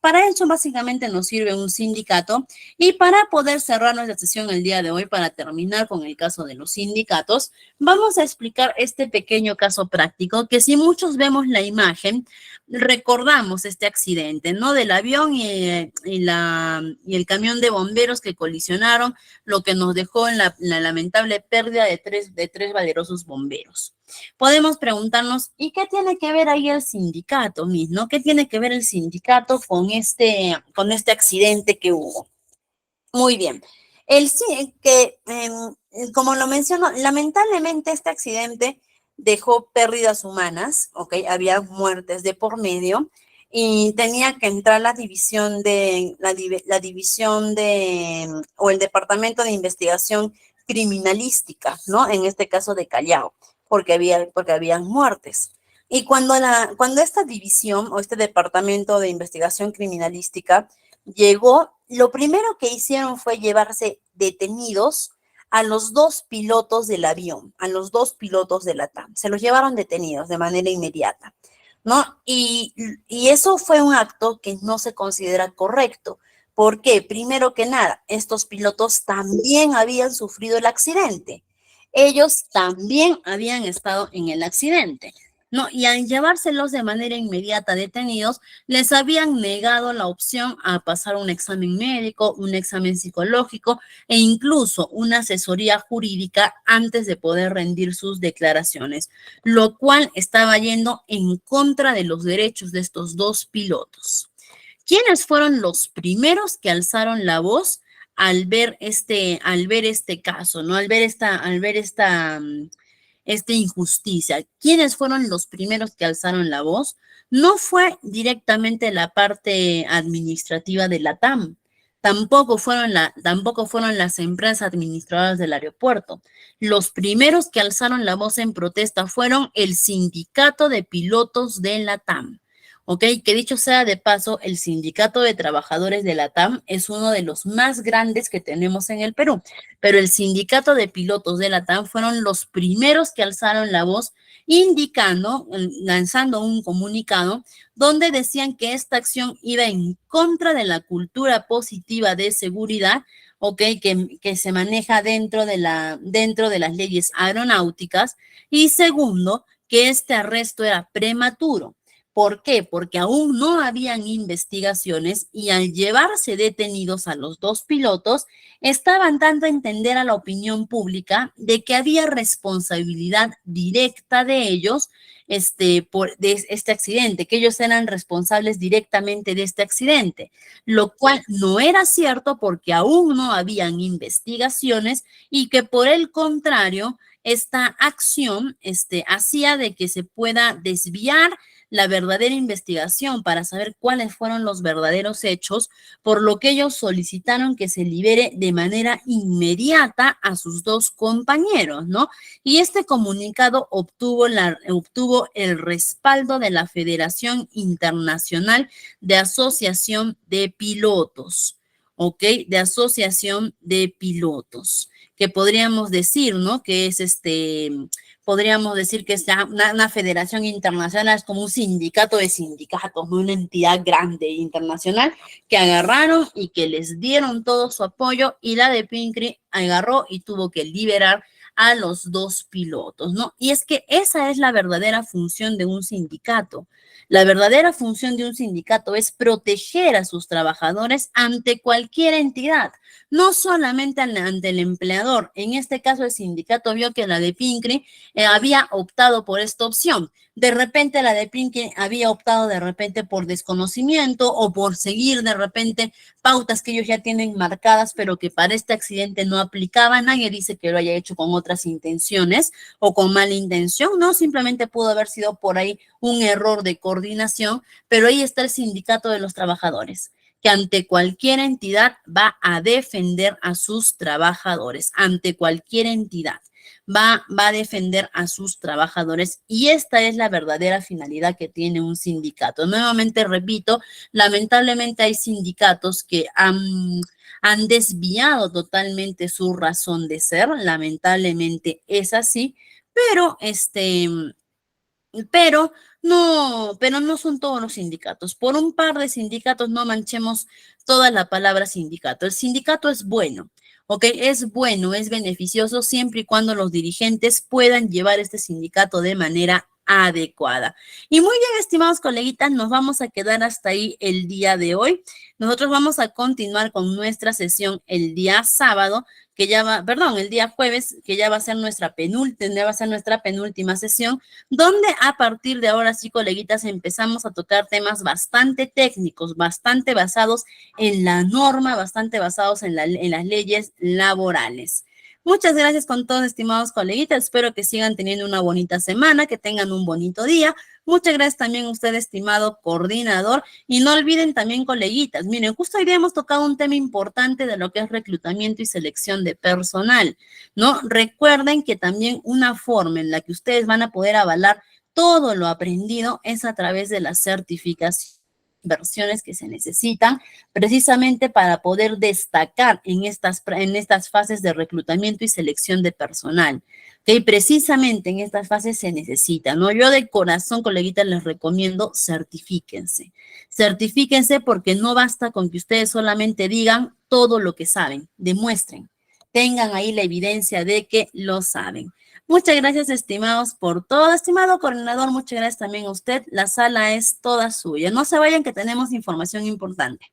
para eso básicamente nos sirve un sindicato. Y para poder cerrar nuestra sesión el día de hoy, para terminar con el caso de los sindicatos, vamos a explicar este pequeño caso práctico que si muchos vemos la imagen, recordamos este accidente, ¿no? Del avión y el camión de bomberos que colisionaron, lo que nos dejó en la lamentable pérdida de tres valerosos bomberos. Podemos preguntarnos, ¿y qué tiene que ver ahí el sindicato mismo? ¿Qué tiene que ver el sindicato con este accidente que hubo? Muy bien. Como lo menciono, lamentablemente este accidente dejó pérdidas humanas, ¿ok? Había muertes de por medio y tenía que entrar la división o el departamento de investigación criminalística, ¿no? En este caso de Callao, porque habían muertes. Y cuando esta división o este departamento de investigación criminalística llegó, lo primero que hicieron fue llevarse detenidos a los dos pilotos del avión, a los dos pilotos de la TAM. Se los llevaron detenidos de manera inmediata, ¿no? Y eso fue un acto que no se considera correcto. ¿Por qué? Primero que nada, estos pilotos también habían sufrido el accidente. Ellos también habían estado en el accidente, ¿no? Y al llevárselos de manera inmediata detenidos, les habían negado la opción a pasar un examen médico, un examen psicológico e incluso una asesoría jurídica antes de poder rendir sus declaraciones, lo cual estaba yendo en contra de los derechos de estos dos pilotos. ¿Quiénes fueron los primeros que alzaron la voz al ver este caso, ¿no? Al ver esta injusticia? ¿Quiénes fueron los primeros que alzaron la voz? No fue directamente la parte administrativa de la TAM, tampoco fueron las empresas administradoras del aeropuerto. Los primeros que alzaron la voz en protesta fueron el sindicato de pilotos de la TAM. ¿Ok? Que dicho sea de paso, el sindicato de trabajadores de la TAM es uno de los más grandes que tenemos en el Perú, pero el sindicato de pilotos de la TAM fueron los primeros que alzaron la voz lanzando un comunicado donde decían que esta acción iba en contra de la cultura positiva de seguridad, ¿ok? Que se maneja dentro de las leyes aeronáuticas, y segundo, que este arresto era prematuro. ¿Por qué? Porque aún no habían investigaciones y al llevarse detenidos a los dos pilotos, estaban dando a entender a la opinión pública de que había responsabilidad directa de ellos de este accidente, que ellos eran responsables directamente de este accidente, lo cual no era cierto porque aún no habían investigaciones y que por el contrario, esta acción hacía de que se pueda desviar la verdadera investigación para saber cuáles fueron los verdaderos hechos, por lo que ellos solicitaron que se libere de manera inmediata a sus dos compañeros, ¿no? Y este comunicado obtuvo el respaldo de la Federación Internacional de Asociación de Pilotos, ¿ok? De Asociación de Pilotos, que podríamos decir, ¿no? Que es podríamos decir que es una federación internacional, es como un sindicato de sindicatos, ¿no? Una entidad grande internacional que agarraron y que les dieron todo su apoyo, y la de Pincri agarró y tuvo que liberar a los dos pilotos, ¿no? Y es que esa es la verdadera función de un sindicato. La verdadera función de un sindicato es proteger a sus trabajadores ante cualquier entidad, no solamente ante el empleador. En este caso, el sindicato vio que la de Pincri había optado por esta opción De repente la DEPIN que había optado de repente por desconocimiento o por seguir de repente pautas que ellos ya tienen marcadas, pero que para este accidente no aplicaban. Nadie dice que lo haya hecho con otras intenciones o con mala intención, no, simplemente pudo haber sido por ahí un error de coordinación, pero ahí está el sindicato de los trabajadores, que ante cualquier entidad va a defender a sus trabajadores, ante cualquier entidad. Va a defender a sus trabajadores y esta es la verdadera finalidad que tiene un sindicato. Nuevamente repito, lamentablemente hay sindicatos que han desviado totalmente su razón de ser, lamentablemente es así, pero pero no son todos los sindicatos. Por un par de sindicatos no manchemos toda la palabra sindicato. El sindicato es bueno, ¿ok? Es bueno, es beneficioso siempre y cuando los dirigentes puedan llevar este sindicato de manera adecuada. Y muy bien, estimados coleguitas, nos vamos a quedar hasta ahí el día de hoy. Nosotros vamos a continuar con nuestra sesión el día sábado, que ya va, perdón, el día jueves, que ya va a ser nuestra penúltima sesión, donde a partir de ahora sí, coleguitas, empezamos a tocar temas bastante técnicos, bastante basados en la norma, bastante basados en las leyes laborales. Muchas gracias con todos, estimados coleguitas. Espero que sigan teniendo una bonita semana, que tengan un bonito día. Muchas gracias también a usted, estimado coordinador. Y no olviden también, coleguitas, miren, justo hoy día hemos tocado un tema importante de lo que es reclutamiento y selección de personal, ¿no? Recuerden que también una forma en la que ustedes van a poder avalar todo lo aprendido es a través de las certificaciones, versiones que se necesitan precisamente para poder destacar en estas fases de reclutamiento y selección de personal. Que precisamente en estas fases se necesita, ¿no? Yo de corazón, coleguitas, les recomiendo certifíquense. Certifíquense porque no basta con que ustedes solamente digan todo lo que saben, demuestren. Tengan ahí la evidencia de que lo saben. Muchas gracias, estimados, por todo. Estimado coordinador, muchas gracias también a usted. La sala es toda suya. No se vayan que tenemos información importante.